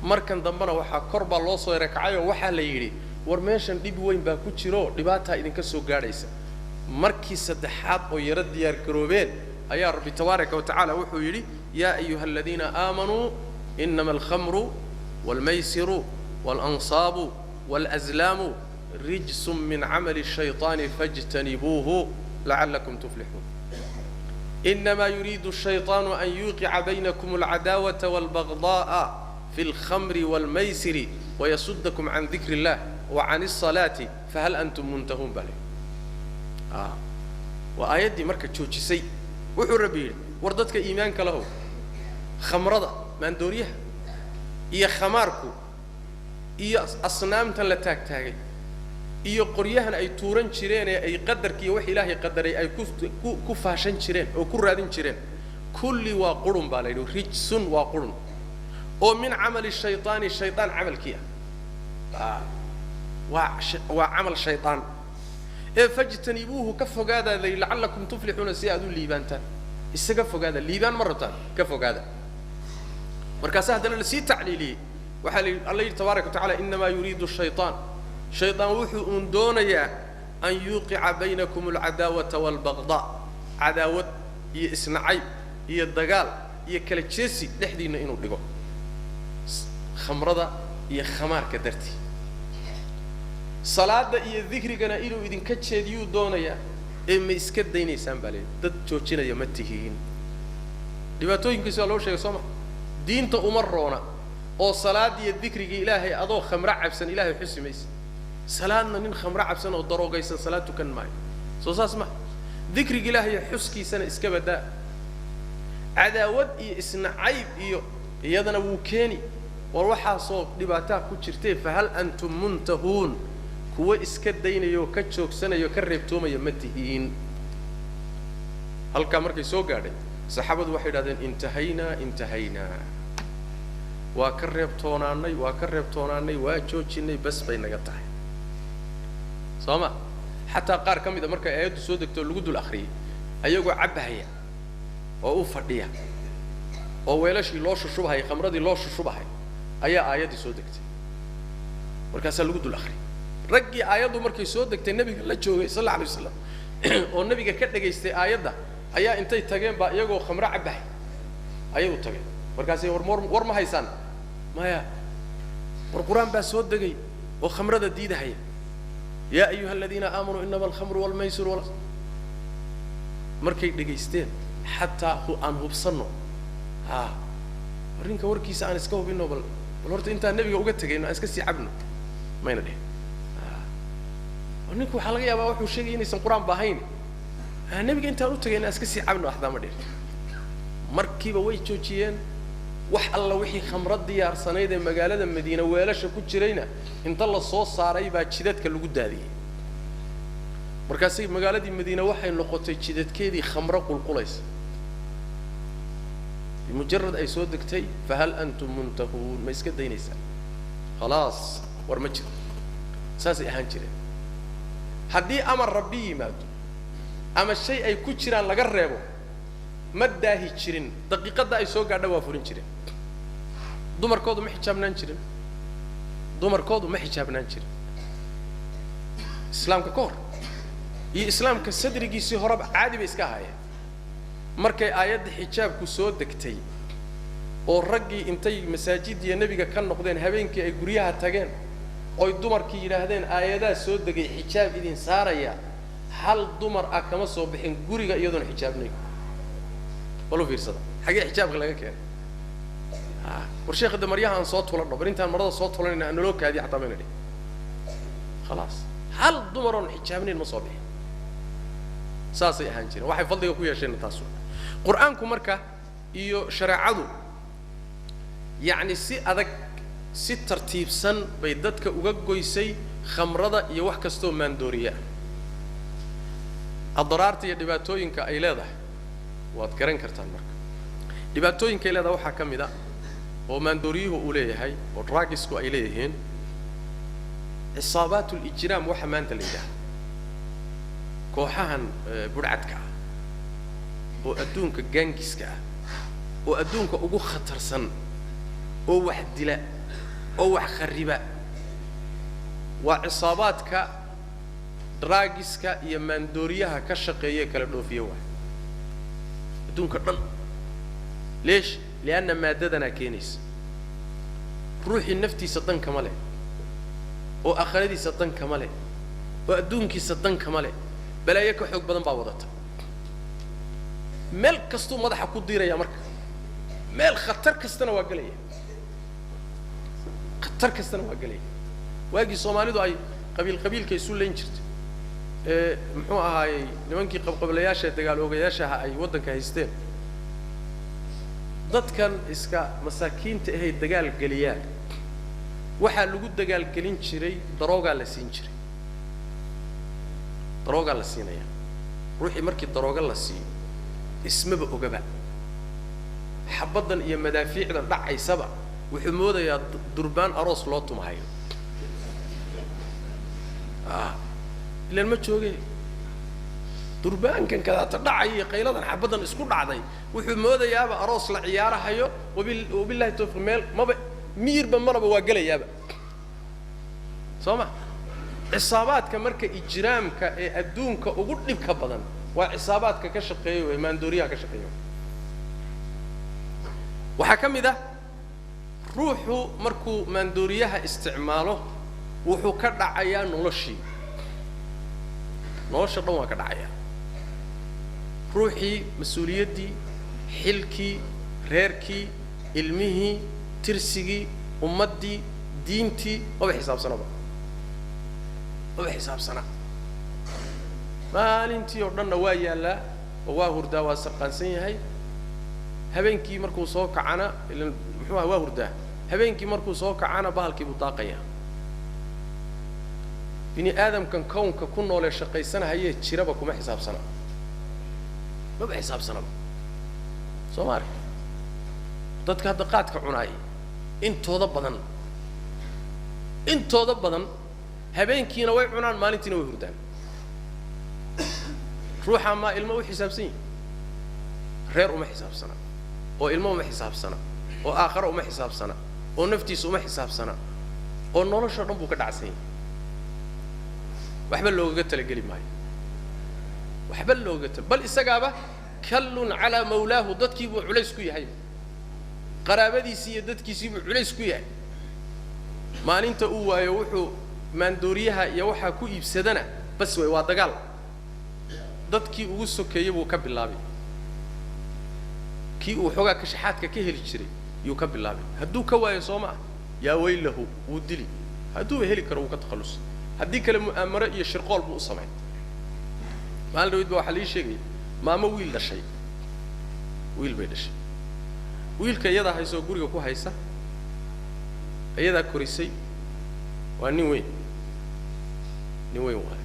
markan dambana waxa kor baa loo soo rakacay oo waxa la yiri war meeshan dhib weyn baa ku jiro dhibaato idinka soo gaadhaysa markii saddexaad oo yara diyaar garoobeen ayaa rabbi tabaaraka wa tacaala wuxuu yiri yaa ayyuhalladina aamanu innamal khamru wal maysiru wal ansabu wal azlamu rijsun min 'amali ash-shaytani fajtanibuhu la'allakum tuflihun إنما يريد الشيطان أن يوقع بينكم العداوة والبغضاء في الخمر والميسر ويصدكم عن ذكر الله وعن الصلاة فهل أنتم منتهون بله وآيات دي مركز تشوشي وحو ربيل وردتك إيمانك له خمرضة من دوريها إيا خماركو إيا أصنام تلتاك تاكي iyo qoryahan ay tuuran jireen ay qadarkii wax ilaahay qadaray ay ku faashan jireen oo ku raadin jireen kulli waa qurun baa leeyahay rijsun waa qurun oo min amali shaytaani shaytaan amalkiya waa amal shaytaan ee fajtanibuhu ka fogaada la'allakum tuflihuna si aad u liibantaan isaga fogaada liibaan maratan ka fogaada markaas hadana la si tacliili waxa Allah tabaaraka ta'ala inma yuridu shaytaan شيطان وحو دونيا أن يوقع بينكم العداوة والبغضاء عداوة هي إسنعيب هي الدجال هي كالتشيسي لحدينا إنه دقو خمرة هي خمار كدرتي صلاة هي الذكر كنا إلو إذن كتشيديو دونيا إما إسكت ديني سامبالي دد توشينا يمتهين لباتو يمكن سؤالو شيء سوما دين تأمرونا أو صلاة هي الذكر إلهي أضو خمرة عبسن إلهي حسي ميس سلامنا نين خمرة عبسنا والضروق يسن صلاة كان معي صوص اسمع ذكر إلهي حسكي سنة إسكبدا عداوة إسنا عيب يدنا وكاني وروحا صوت لباتا كتشرتين فهل أنتم منتهون كوا إسكت دين يو كتشوك سنة يكرب توما يمتهين هل كامرك يسوق قاعد صحابة واحد هذين انتهينا وكرب توناني واتشوشيني بس بين قطعي سوما حتى قار كم إذا مركا آيات سودك تلقود الآخرين أيقو عبها أو فردية أو ويلاش يلوش الشبهة خمرة يلوش الشبهة آيات سودك مركا سلقود الآخرين رجي آيات مركا سودك النبي لا تشوي صلى الله عليه وسلم والنبي كتر جيست آيات ده أيا أنت تجين بقى يجو خمرة عبها أيوه تجين مركا سي ور ما هيسان ما يا والقرآن بس سود جي وخمرة جديدة هي يا أيها الذين آمنوا إنما الخمر والميسر مركي دقيستين حتى هو أنه بصنو ورينك وركيس أنا إسكو بينه بالورد أنت النبي وقتك إنه إسكسي عبنا ما يندي ورينك وحلقة يا بابا وشيء إني سنقران باهين النبي أنت قلت إنه إسكسي عبنا واحدة مدير مركي بوي تشوشين wax alla wixii khamrad diyaar saneeyay magaalada Madiina weelasha ku jirayna inta la soo saaray baa jidadka lagu daadiyay markaas magaaladii Madiina waxay noqotay jidadkeedii khamro qulqulaysa bimujarrad ay soo degtay fahal antum muntahun ma iska daynaysaa خلاص war ma jiro saasi ahaan jireen hadii amar rabbi yimaado ama shay ay ku jiraan laga reebo ما داهي تشرين دقيقة دا يسوق على وافرين تشرين دمر كودو محجاب نانشرين دمر كودو محجاب نانشرين إسلام ككور إسلام كصدر جيسي هرب عادي بيسكها هاي مركي آيات حجاب كسود دكتي والرجي انتي مساجد يا نبي كان نقدين هبين كي يجريها تجين أو دمر كي يرهدين آيات سود دقي حجاب إذن ساريا هل دمر أكمل صوبحين جريها يدون حجاب نيجو ولو في صدق حاجة حجاب غلاك يعني والشيخ الدمريها عن صوت ولا ربنا أنت المرضى صوت ولا إنه لوك هذه عطامين لي خلاص هل ضمرون حجابين المصابيح ساسي هانجين واحد فضل يقوي شيء نتاسو قرآنكم مركا يو شرعه يعني سي أذك سي ترتيب سن بيدتك وجوي سي khamrada iyo wax kastoo maandooriya adraarta iyo dhibaatooyinka ay leedahay waad garan kartaan marka dhibaatooyinka ay leedahay waxa kamid ah oo maandooriyuhu uu leeyahay oo drugsku ay leeyihiin isaabatul ijraam waxa maanta leeyahay kooxahan budcadka oo adduunka gaangiska oo adduunka ugu khatarsan oo wax dila oo wax khariba waa isaabaadka drugiska iyo maandooriyaha ka shaqeeya kala dhoofiya waa adduunka dhan ليش؟ لأن مادتنا كينيس روحي النفتي صدن كماله وآخرتي صدن كماله وأدونك صدن كماله بلا يك حق بدن بعوضته مال كستو ماذا حكود ديره يا مرك مال خطر كستنا واقليه خطر كستنا واقليه واجي صومالي دو أي قبيل كيسول لينشرت محوها هاي نمانكي قبل ياشة تقالوا ياشة هاي ودن كهيستين dadkan iska masaakiinta ah ee dagaal galiyaan waxa lagu dagaal galin jiray darooga la siin jiray darooga la siinaya ruuxi markii darooga la siiyo ismaba ogaba xabadan iyo madaafiicda dhacaysaba wuxuu moodayaa durbaan aroos loo tumahayo ilaan ma joogay durbaankan kada dhacay qayladan xabadan isku dhacday wuxuu moodayaaba aroos la ciyaarahayo wabillahi tawfiq meel maba miirba maraba waa galayaaba sooma isaabaadka marka ijraamka ee adduunka ugu dhibka badan waa isaabaadka ka shaqeeyo ee maandooriyaha ka shaqeeyo waxa kamid ah ruuxu markuu maandooriyaha isticmaalo wuxuu ka dhacayaa nolosha dhan waa ka dhacayaa روحي مسؤوليتي حلكي ريركي علمي ترسيجي أمدي دينتي وبحساب سنة وبحساب سنة ما أنتي يردنا وايا لا وواهر دا واسرقانسين هاي هبينكي مركو صوك عنا اللي محوها واهر دا هبينكي مركو صوك عنا بهالكي بطاقية بني آدم كان كون ككون ولا شقي سنة هي تشربكم حساب سنة ما بحساب سنة سوماري dadka hadda qaadka cunay intooda badan habeenkiina way cunaan maalintiina way hurdaan ruuxa ma ilmo u xisaabsan reer uma xisaabsana oo ilmo uma xisaabsana oo aakhira uma xisaabsana oo naftiisa uma xisaabsana oo nolosha dhan buu ka dhacsan yahay waxba looga talagali maayo waxba looga bal isagaaba kallun ala mawlaahu dadkii buu culays ku yahay qaraabadiisii iyo dadkiisii buu culays ku yahay maalinta uu waayo wuxuu maandooriyaha iyo waxa ku iibsadana bas way waa dagaal dadkii ugu sokeeyay buu ka bilaabay kii uu xogaa ka shaxaadka ka heli jiray yuu ka bilaabay hadduu ka waayo sooma yaa weylahu wuu dili hadduu heli karo wuu ka takhalus haddii kale mu'amaro iyo shirqool buu u sameeyay maalin dhawid waxa la sheegay maamo wiil dhashay wiil bay dhashay wiilka iyada hayso guriga ku haysa iyada korisay waa nin weyn waa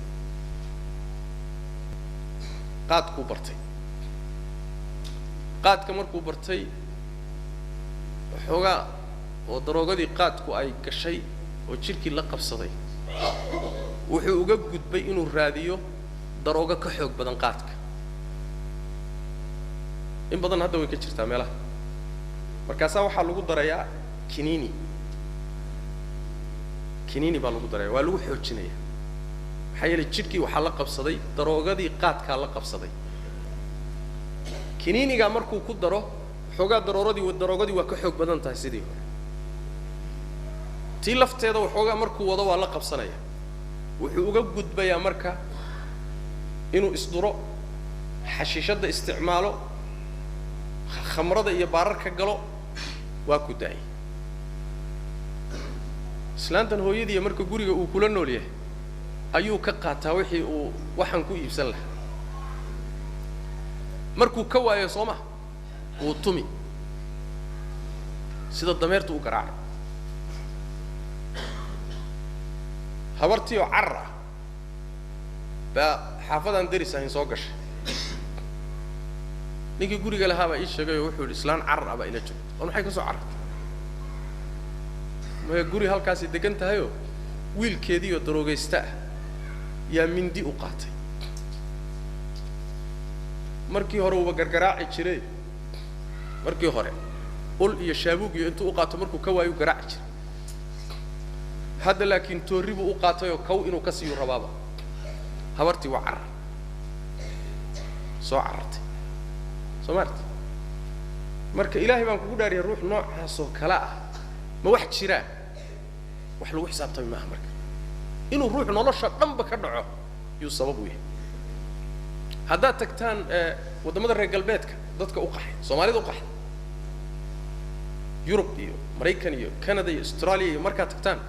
qaadku bartay qaadka markuu bartay xogaa oo daroogadii qaadku ay gashay oo jirkii la qabsaday wuxuu uga gudbay inuu raadiyo darooga ka xoog badan qaadka in badan hadda way ka jirtaa meelaha markaas waxa lagu darayaa kiniini baa lagu darayaa waa lagu xoojinaya maxaa yeelay jirkii waxa la qabsaday daroogadii qaadka la qabsaday kiniiniga markuu ku daro xogaa daroogadii waa ka xoog badan tahay sidii hore tii lafteeda waxoogaa markuu wado waa la qabsanaya wuxuu uga gudbayaa marka inuu isduro xashiishada isticmaalo khamrada iyo baararka galo waa ku daay islaantan hooyadii marka guriga uu kula nool yahay ayuu ka qaataa wixii uu waxan ku iibsan lahaa markuu ka waayo sooma uu tumi sida dameertu u garaacay habartii oo carra ba xaafadan darisayn soo gashay ninkii guriga lahaa baa ii sheegay wuxuu yidhi islaan carra baa ila joogto oo maxay ka soo carartay ma guri halkaas degan tahay oo wiilkeedii oo daroogaysta yaa mindi u qaatay markii hore uu gargaraaci jiray markii hore ul iyo shaabuug iyo intuu u qaato markuu ka waayo garaaci jiray hadda laakiin tooribu u qaatay oo kaw inuu ka siiyo rabaaba habartii waa carra soo carartay soomaarta marka ilaahay baan kugu dhaariyay ruux noocaas oo kala ah ma wax jira wax lagu xisaabtay ma aha marka inuu ruux nolosha dhanba ka dhaco yuu sabab u yahay haddaad tagtaan wadamada reer galbeedka dadka u qaxay soomaalida u qaxay yurub iyo maraykan iyo canada iyo australia iyo markaad tagtaan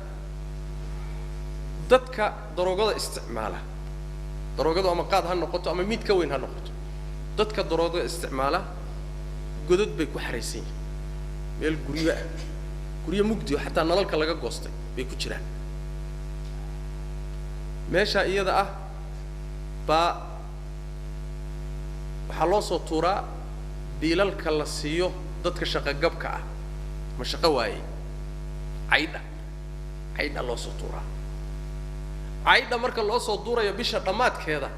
dadka daroogada isticmaala daroogadu ama qaad ha noqoto ama mid ka weyn ha noqoto dadka daroogada isticmaala godad bay ku xaraysan yihiin meel guryo mugdi oo xataa nalalka laga goostay bay ku jiraan meesha iyada ah baa waxaa loo soo tuuraa biilalka la siiyo dadka shaqo gabka ah ma shaqo waayey caydha loo soo tuuraa caydha marka loo soo tuurayo bisha dhammaadkeeda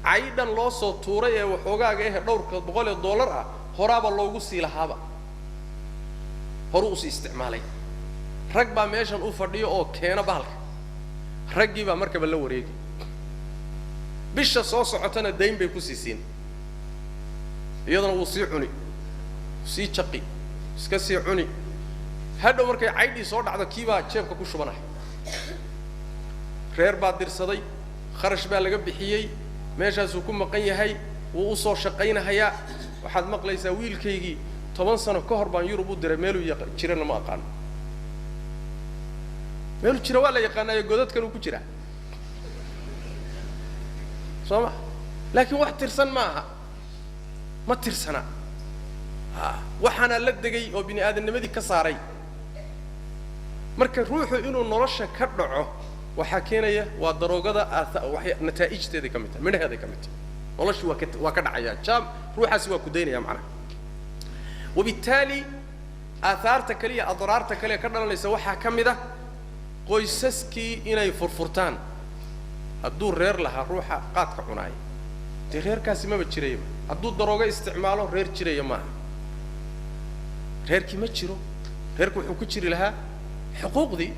caydhan loo soo tuuray ee waxoogaaga dhowrka $100 ah horaaba loogu sii lahaaba horu u sii isticmaalay rag baa meeshan u fadhiyo oo keena bahalka raggii baa markaba la wareegay bisha soo socotana dayn bay ku siisiin iyadana wuu sii cuni sii jaqi iska sii cuni hadhow markay caydhii soo dhacdo kii baa jeebka ku shubanaya reer baa dirsaday kharash baa laga bixiyey meeshaasuu ku maqan yahay wuu u soo shaqaynahayaa waxaad maqlaysaa wiilkaygii 10 sano ka hor baan Yurub u diray meeluu jirana ma aqaan meeluu jira waa la yaqaanaa godadkan uu ku jira sooma laakiin wax tirsan ma aha ma tirsana waxaana la degay oo bini aadamnimadii ka saaray marka ruuxu inuu nolosha ka dhaco waxa keenaya waa daroogada nataa'ijteeda ka mid ah midhaheeda ka mid ah noloshu waa ka dhacaya jaam ruuxaasi waa ku daynaya macnaha وبالتالي آثارta kaliya adraarta kaliya ka dhalanaysa waxa kamida qoysaskii inay furfurtaan hadduu reer lahaa ruuxa qaadka cunaay de reerkaasi ma jirayba hadduu darooga isticmaalo reer jiraya ma reerkii ma jiro reerku wuxuu ku jiri lahaa xuquuqdii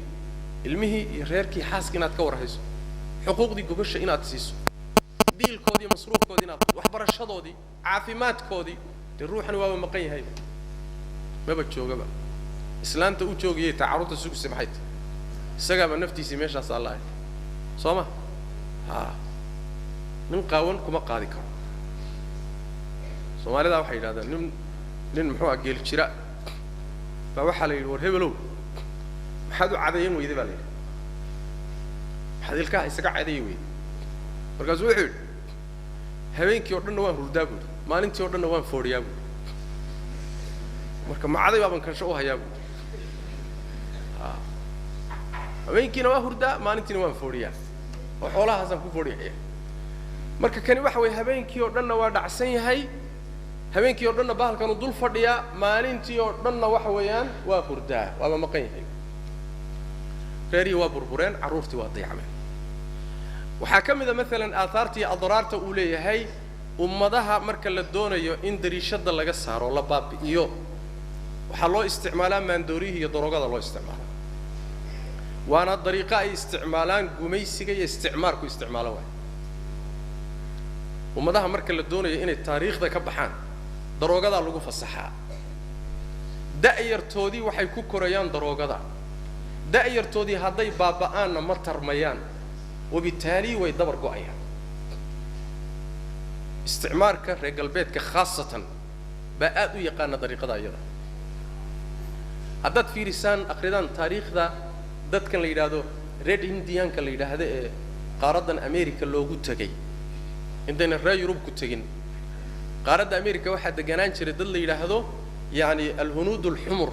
ilmihii iyo reerkii xaaska inaad ka warhayso xuquuqdii gobasha inaad siiso biilkoodii masruufkoodii inaad waxbarashadoodii caafimaadkoodii de ruuxani waa maqan yahay maba joogaba islaanta u joogiyay tacaruurta sugsi maxay isaga ma naftiisi meeshaas Allah sooma nin qaawan kuma qaadi karo Soomaalida waxay yiraahdaan nin muxuu ageel jira ba waxa la yiri war hebelow maxaad u cadeeyeen weeyday baa la yiri maxaad ilka isaga cadeeyay weey markaas wuxuu yiri habeenkii oo dhan waan hurdaa buu maalintii oo dhan waan fooriyaa buu marka macaday baan kansho u hayaa buu habeenkiina waa hurdaa maalintiina waan fooriyaa oo xoolahaasaan ku fooriyaa marka kani waxa way habeenkii oo dhan waa dhacsan yahay habeenkii oo dhan bahalkan dul fadhiya maalintii oo dhan waxa weeyaan waa hurdaa waa maqan yahay reeri waa burbureen caruurtii waa dayacmeen waxa kamida midalan aathartii adraarta uu leeyahay ummadaha marka la doonayo in dariishada laga saaro la baabi'iyo waxa loo isticmaalaa maandoorihi iyo daroogada loo isticmaalaa waana dariiqa ay isticmaalaan gumaysiga iyo isticmaalku isticmaalo way ummadaha marka la doonayo inay taariikhda ka baxaan daroogada lagu fasaxaa da'yartoodii waxay ku korayaan daroogada da'yartoodii hadday baaba'aanna ma tarmayaan وبالتالي ويدبر قوية استعمارك رجال بيتك خاصة بقى يقان طريقة أيضا هذا في لسان أقريدان تاريخ ذا ذات كان ليرادو ريد إنديان كان ليراد هذا قارة أمريكا لو قلت تجي عندنا الرأي يوروب كنت تجين قارة أمريكا واحد جنان شرد اللي يرادو يعني الهنود الحمر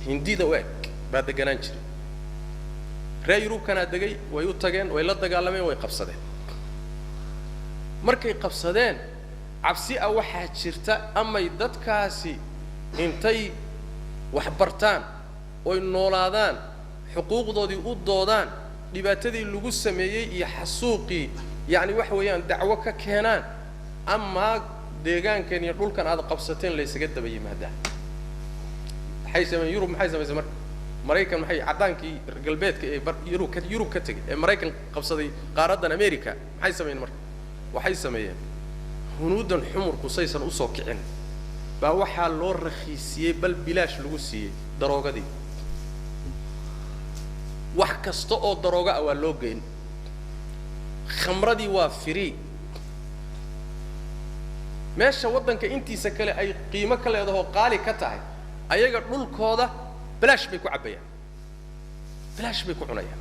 هندي ذواك بعد جنان شرد reer Yurubkana degay way u tageen way la dagaalameen way qabsadeen markay qabsadeen cabsi ah waxaa jirta amay dadkaasi intay wax bartaan oo noolaadaan xuquuqdoodii u doodaan dhibaatadii lagu sameeyay iyo xasuuqii yani wax weeyaan dacwo ka keenaan ama deegaankan iyo dhulkan aad qabsateen la isaga daba yimaadaan waxay sameeyeen Yurub maxay sameeyeen marka Mareykan maxay cadaankii galbeedka ee Yurub ka tagay ee Mareykan qabsaday qaaradan America maxay sameeyeen marka waxay sameeyeen hunuudan xumurku saysan u soo kicin baa waxa loo raxiisiyay bal bilaash lagu siiyay daroogadii wax kasta oo darooga ah waa loo geyn khamradii waa free meesha wadanka intiisa kale ay qiimo ka leedahay qaali ka tahay ayaga dhulkooda bilaash bay ku cabayaan bilaash bay ku cunayaan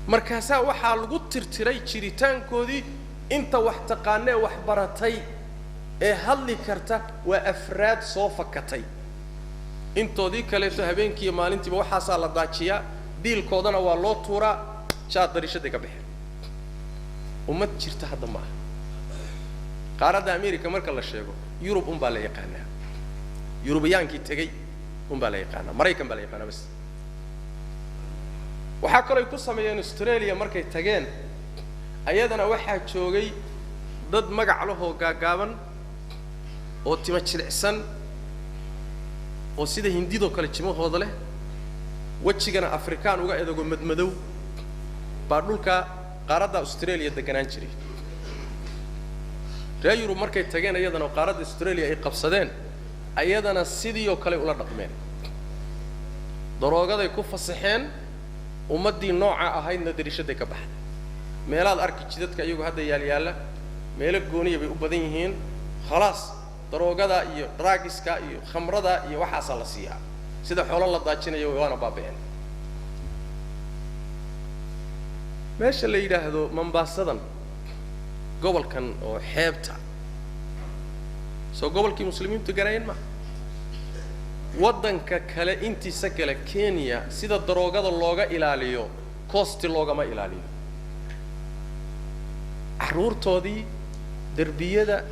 markaasa waxa lagu tirtiray jiritaankoodii inta wax taqaanay wax baratay ee hadli karta waa afraad soo fakatay intoodii kale to habeenkii maalintiiba waxa la daajiyaa diilkoodana waa loo tuuraa jaad darishada ka bixin ummad jirta hadda ma qaarada America marka la sheego Yurub baa la yaqaanaa Yurubiyaankii tagay baa la yaqaanaa Mareykan baa la yaqaanaa bas waxa kale ku sameeyeen Australia markay tageen ayadana waxa joogay dad magac lahoo gaagaaban oo tima jilicsan oo sida Hindido kale jimahooda leh wajigana Afrikaan uga eedago madmadow baa dhulka qaarada Australia deganaan jiray reer Yurub markay tageen ayadana qaarada Australia ay qabsadeen ayadana sidii oo kale ula dhaqmeen daroogaday ku fasaxeen ummadii nooca ahaydna darishada ka baxday meelaad arki jidadka iyagu hadda yaal meelo gooniye bay u badan yihiin khalaas daroogada iyo drugska iyo khamrada iyo waxa la siiyaa sida xoolo la daajinayo waana baabeen meesha la yiraahdo Mombaasadan gobolkan oo xeebta soo gobolkii muslimiintu garayeen ma wadanka kale intiisa kale Kenya sida daroogada looga ilaaliyo costi loogama ilaaliyo caruurtoodii darbiyada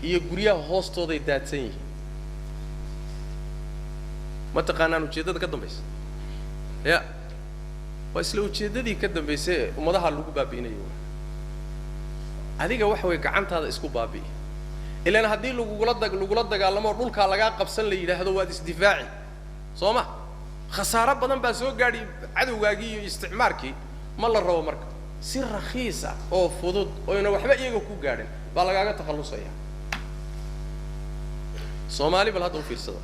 iyo guryaha hoostooday daadsan yihiin ma taqaanaan ujeedada ka dambaysa ya waa isla ujeedadii ka dambaysay ummadaha lagu baabiinayo adiga wax way gacantaada isku baabi'i ilaa hadii lagula dagaalamo dhulka laga qabsan la yiraahdo waad isdifaaci sooma khasaaro badan baa soo gaadhi cadawgaagii iyo isticmaalkii ma la rabo marka si raxiisa oo fudud oo ina waxba iyaga ku gaadhin baa lagaaga takhalusaya Soomaali bal hadda u fiirsada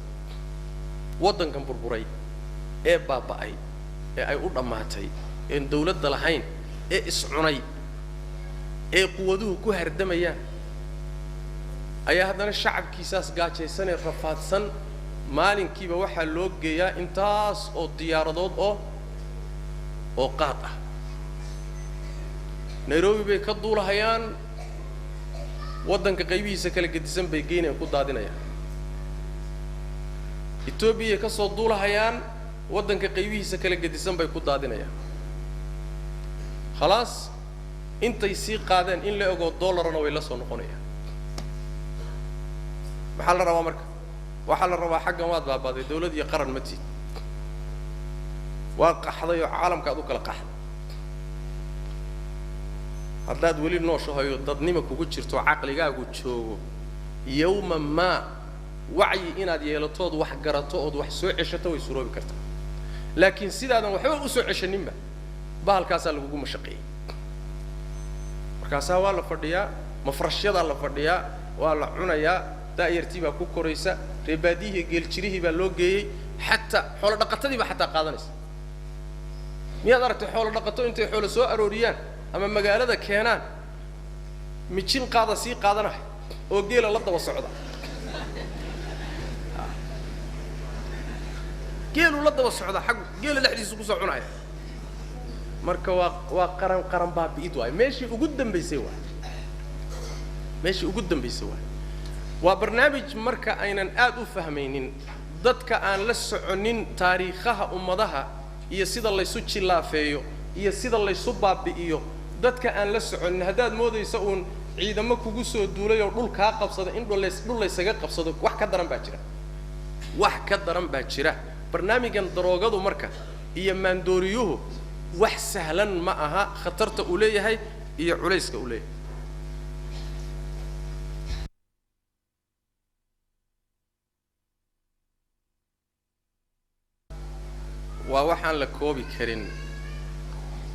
wadankan burburay ee baaba'ay ee ay u dhamaatay ee dawladda lahayn ee iscunay ee quwaduhu ku hardamayaan ayaa haddana shacabkiisaas gaajaysan ee rafaadsan maalinkiiba waxa loo geeyaa intaas oo diyaaradood oo qaad ah Nairobi bay ka duulahayaan wadanka qaybihiisa kala gedisan bay geynayaan ku daadinayaan Ethiopia ka soo duulahayaan wadanka qaybihiisa kala gedisan bay ku daadinayaan خلاص intay si qaadeen in la ogo dollarna way la soo noqonayaan waxa la rabaa marka waxa la rabaa xaggan waad baabaday dawlad iyo qaran ma tiid waa qaxday oo caalamka aad u kala qaxday haddaad weli nooshahay dadnimo kugu jirto aqligaagu joogo yawma ma wacyi inaad yeelatood wax garato oo wax soo ceshato way suroobi kartaa laakiin sidaadan waxba u soo ceshaninba bahalkaas lagu mashaqeeyay markaas waa la fadhiyaa mafrashyada la fadhiyaa waa la cunayaa daayirtii baa ku koraysa reebaadihi geel jirihi baa loo geeyay hatta xoolo dhaqatadii baa hatta qaadanaysa miyaad aragtay xoolo dhaqato intay xoolo soo arooriyaan ama magaalada keenaan mijin qaada si qaadanahay oo geela la daba socda geelu la daba socda xaq geela dhaxdiisu ku soo cunaya marka waa qaran baabi'id waay meeshii ugu dambeysay waa barnaamij marka aynan aad u fahmaynin dadka aan la soconin taariikhaha ummadaha iyo sida la isu jilaafeeyo iyo sida la isu baabi'iyo dadka aan la soconin haddaad moodayso uun ciidamo kugu soo duulay oo dhul kaa qabsada in dhul laysaga qabsado wax ka daran baa jira wax ka daran baa jira barnaamijkan daroogadu marka iyo maandooriyuhu wax sahlan ma aha khatarta uu leeyahay iyo culayska uu leeyahay waa waxaan la koobi karin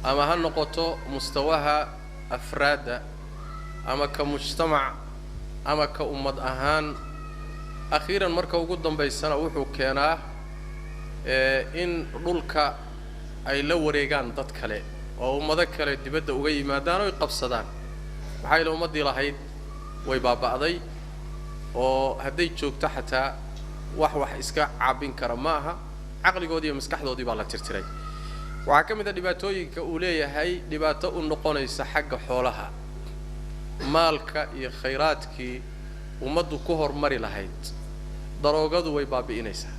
ama ha noqoto mustawaha afraada ama ka mujtamac ama ka ummad ahaan akhiiran marka ugu dambaysana wuxuu keenaa in dhulka ay la wareegaan dad kale oo ummado kale dibadda uga yimaadaan oo ay qabsadaan waxay la ummadii lahayd way baaba'day oo hadday joogto xataa wax iska caabin kara ma aha caqligoodii iyo maskaxdoodii baa la tirtiray waxaa ka mid ah dhibaatooyinka uu leeyahay dhibaato u noqonaysa xagga xoolaha maalka iyo khayraadkii ummaddu ku hormari lahayd daroogadu way baabi'inaysaa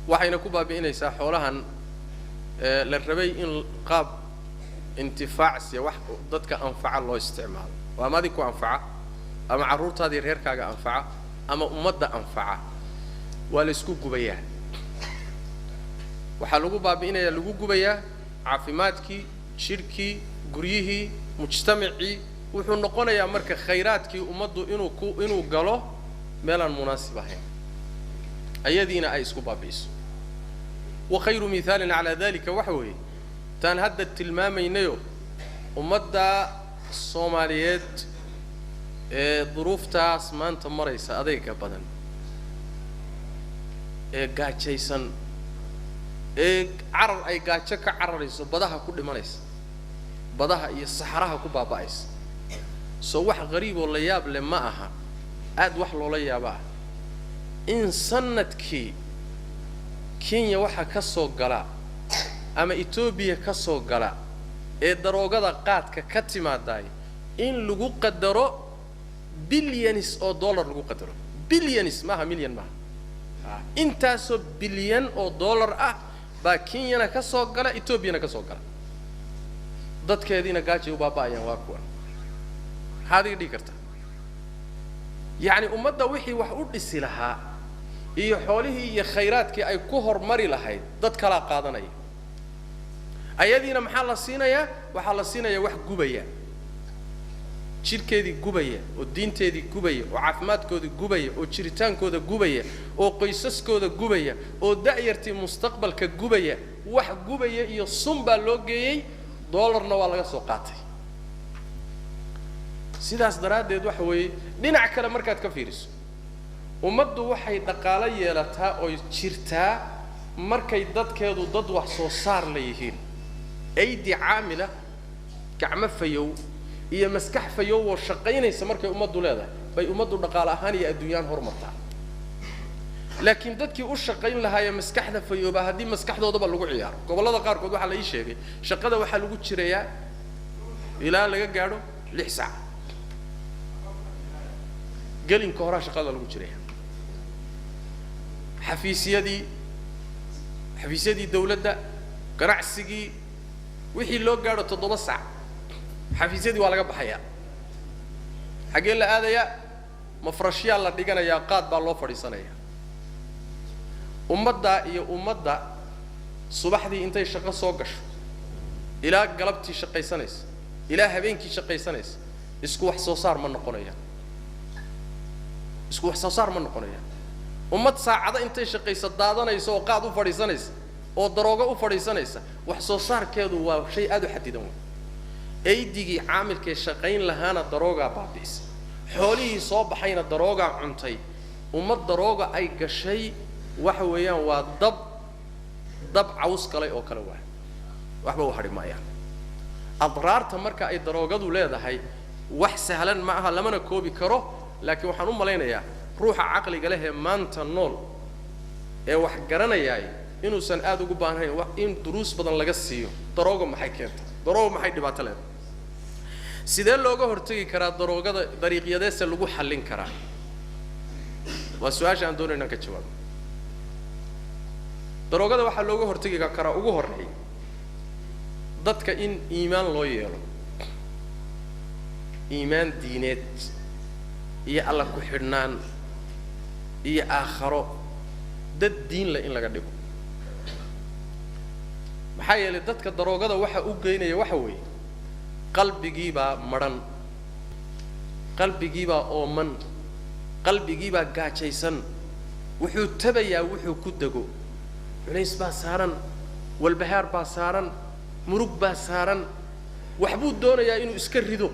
waxayna ku baabi'inaysaa xoolahan la rabay in qaab intifaacsiya wax dadka anfaca loo isticmaalo waa maadi ku anfaca ama carruurtaadii reerkaaga anfaca ama ummadda anfaca waa la isku gubayaa waxaa lagu baabi'inayaa lagu gubayaa caafimaadkii shirkii guryihii mujtamacii wuxuu noqonayaa marka khayraadkii ummaddu inuu galo meelaan munaasib ahayn ayadiina ay isku baabi'iso wa khayru mithaalin calaa dalika waxa weeye taan hadda tilmaamaynayo ummadda soomaaliyeed ee duruuftaas maanta maraysa adayga badan ee gaajaysan ee carar ay gaajo ka cararayso badaha ku dhimanaysa badaha iyo saxaraha ku baaba'aysa soo wax qariib oo la yaab leh ma aha aad wax loola yaaba ah in sanadkii Kenya waxa ka soo gala ama Ethiopia ka soo gala ee daroogada qaadka ka timaaday in lagu qadaro billions oo dollar lagu qadaro billions maaha million maaha intaasoo bilyan oo dollar ah baa Kenyana ka soo gala Ethiopiana ka soo gala dadkeediina gaajay u baaba'ayaan waa kuwan haddii dhigi karta yani ummadda wixii wax u dhisi lahaa iyo xoolihii iyo khayraadkii ay ku hormari lahayd dad kala qaadanaya ayadiina maxaa la siinayaa waxa la siinayaa wax gubaya jirkeedii gubaya oo diinteedii gubaya oo caafimaadkoodii gubaya oo jiritaankooda gubaya oo qoysaskooda gubaya oo da'yartii mustaqbalka gubaya wax gubaya iyo sun baa loo geeyay dollarna waa laga soo qaatay sidaas daraadeed waxa weeye dhinac kale markaad ka fiiriso ummaddu waxay dhaqaale yeelataa oo jirtaa markay dadkeedu dad wax soo saar leeyihiin aydi caamila gacmo fayow iyo maskax fayow oo shaqaynaysa markay ummaddu leedahay bay ummaddu dhaqaale ahaan iyo adduunyaan hormartaa laakiin dadkii u shaqayn lahaayeen maskaxda fayooba haddii maskaxdoodaba lagu ciyaaro gobollada qaarkood waxaa la ii sheegay shaqada waxaa lagu jirayaa ilaa laga gaadho 6 saac gelinka hore shaqada lagu jiraya xafiisyadii dawladda ganacsigii wixii loo gaadho 7 saac xafiisyadii waa laga baxayaa xagee la aadayaa mafrashyaa la dhiganayaa qaad baa loo fadhiisanayaa ummadda iyo ummadda subaxdii intay shaqo soo gasho ilaa galabtii shaqaysanaysa ilaa habeenkii shaqaysanaysa isku wax soo saar ma noqonayaan isku wax soo saar ma noqonayaan ummad saacada intay shaqaysa daadanaysa oo qaad u fadhiisanaysa oo daroogo u fadhiisanaysa wax soo saarkeedu waa shay aad u xadidan weyn aydigii caamilkee shaqayn lahaana daroogaa baabi'isay xoolihii soo baxayna daroogaa cuntay ummad darooga ay gashay waxa weeyaan waa dab caws galay oo kale waa waxba u hadhi maayaan adraarta marka ay daroogadu leedahay wax sahlan ma aha lamana koobi karo laakiin waxaan u malaynayaa ruuxa caqliga leh ee maanta nool ee wax garanayay inuusan aad ugu baahnayn in duruus badan laga siiyo darooga maxay keentay darooga maxay dhibaato leedahay sidee looga hortagi karaa daroogada dariiqyadeesa lagu xallin karaa waa su'aasha aan doonaynaa ka jawaabo daroogada waxa looga hortagi karaa ugu horeey dadka in iimaan loo yeelo iimaan diineed iyo alla ku xidhnaan iyo aakhiro dad diin la in laga dhigo maxaa yeelay dadka daroogada waxa u geynaya waxa weeye qalbigiibaa maran qalbigiibaa ooman qalbigiibaa gaajaysan wuxuu tabayaa wuxuu ku dago culays baa saaran walbahaar baa saaran murug baa saaran waxbuu doonayaa inuu iska rido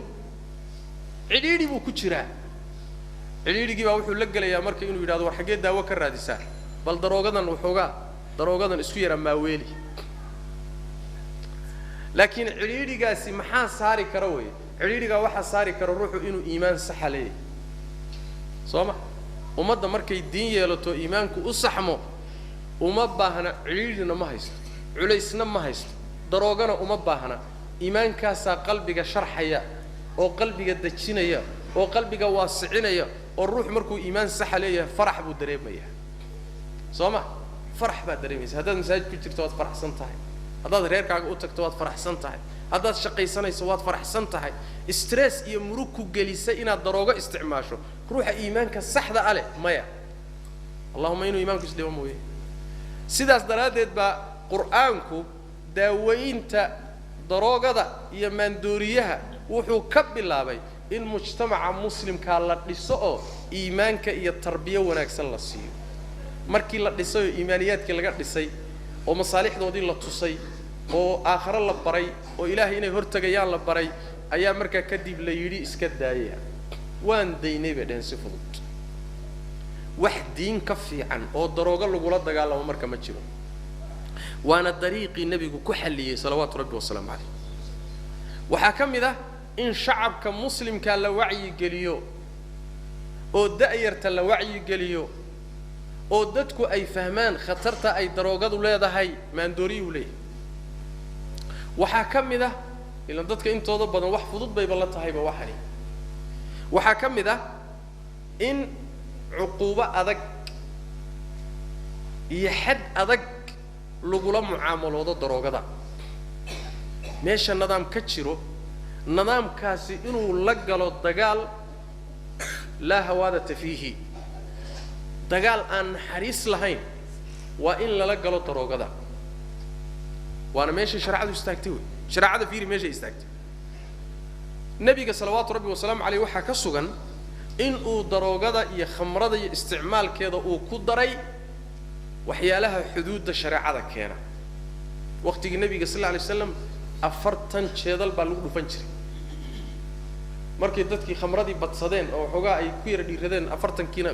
cidhiidhi buu ku jiraa cidhiidhigii baa wuxuu la gelayaa marka inuu yidhahdo war xaggee daawo ka raadisaa bal daroogadan waxoogaa daroogadan isku yara maaweeli laakiin cidhiidhigaasi maxaa saari kara weeye cidhiidhigaa waxaa saari kara ruuxu inuu iimaan saxa leeyahay soo ma ummadda markay diin yeelato iimaanku u saxmo uma baahna cidhiidhina ma haysto culaysna ma haysto daroogana uma baahna iimaankaasaa qalbiga sharxaya oo qalbiga dejinaya oo qalbiga waasicinaya oo ruux markuu iimaan saxa leeyahay farax buu dareemayaa soo ma farax baad dareemaysaa haddaad masaajid ku jirto waad faraxsan tahay haddaad reerkaaga u tagto waad faraxsan tahay haddaad shaqaysanayso waad faraxsan tahay stress iyo murug ku gelisa inaad daroogo isticmaasho ruuxa iimaanka saxda ah leh maya allahumma inuu iimaanku isdhibo mooye sidaas daraaddeed baa qur'aanku daaweynta daroogada iyo maandooriyaha wuxuu ka bilaabay in mujtamaca muslimkaa la dhiso oo iimaanka iyo tarbiyo wanaagsan la siiyo markii la dhisay oo iimaaniyaadkii laga dhisay oo masaalixdoodii la tusay oo aakhiro la baray oo ilaahay inay hortagayaan la baray ayaa markaa kadib la yidhi iska daayaya waan daynay bay dhaheen si fudud wax diin ka fiican oo daroogo lagula dagaalamo marka ma jiro waana dariiqii nebigu ku xalliyey salawaatu rabbi wasalaamu calayh waxaa ka mid ah in shacabka muslimkaa la wacyigeliyo oo da'yarta la wacyigeliyo oo dadku ay fahmaan khatarta ay daroogadu leedahay maandooriyuu leeyahay waxaa ka mid ah ilaan dadka intooda badan wax fudud bayba la tahayba waxani waxaa ka mid ah in cuquubo adag iyo xad adag lagula mucaamaloodo daroogada meesha nidaam ka jiro nidaamkaasi inuu la galo dagaal laa hawaadata fiihi dagaal aan naxariis lahayn waa in lala galo daroogada waana meesha shareecadu istaagtay wey shareecada fiiri meesha istaagtay nabiga salawaatu rabbi wasalaamu calayh waxaa ka sugan in uu daroogada iyo khamrada iyo isticmaalkeeda uu ku daray waxyaalaha xuduudda shareecada keena waqtigii nabiga sal alla alay wasalam 40 jeedal baa lagu dhufan jiray markii dadkii khamradii badsadeen oo waxoogaa ay ku yara dhiiradeen 40kiina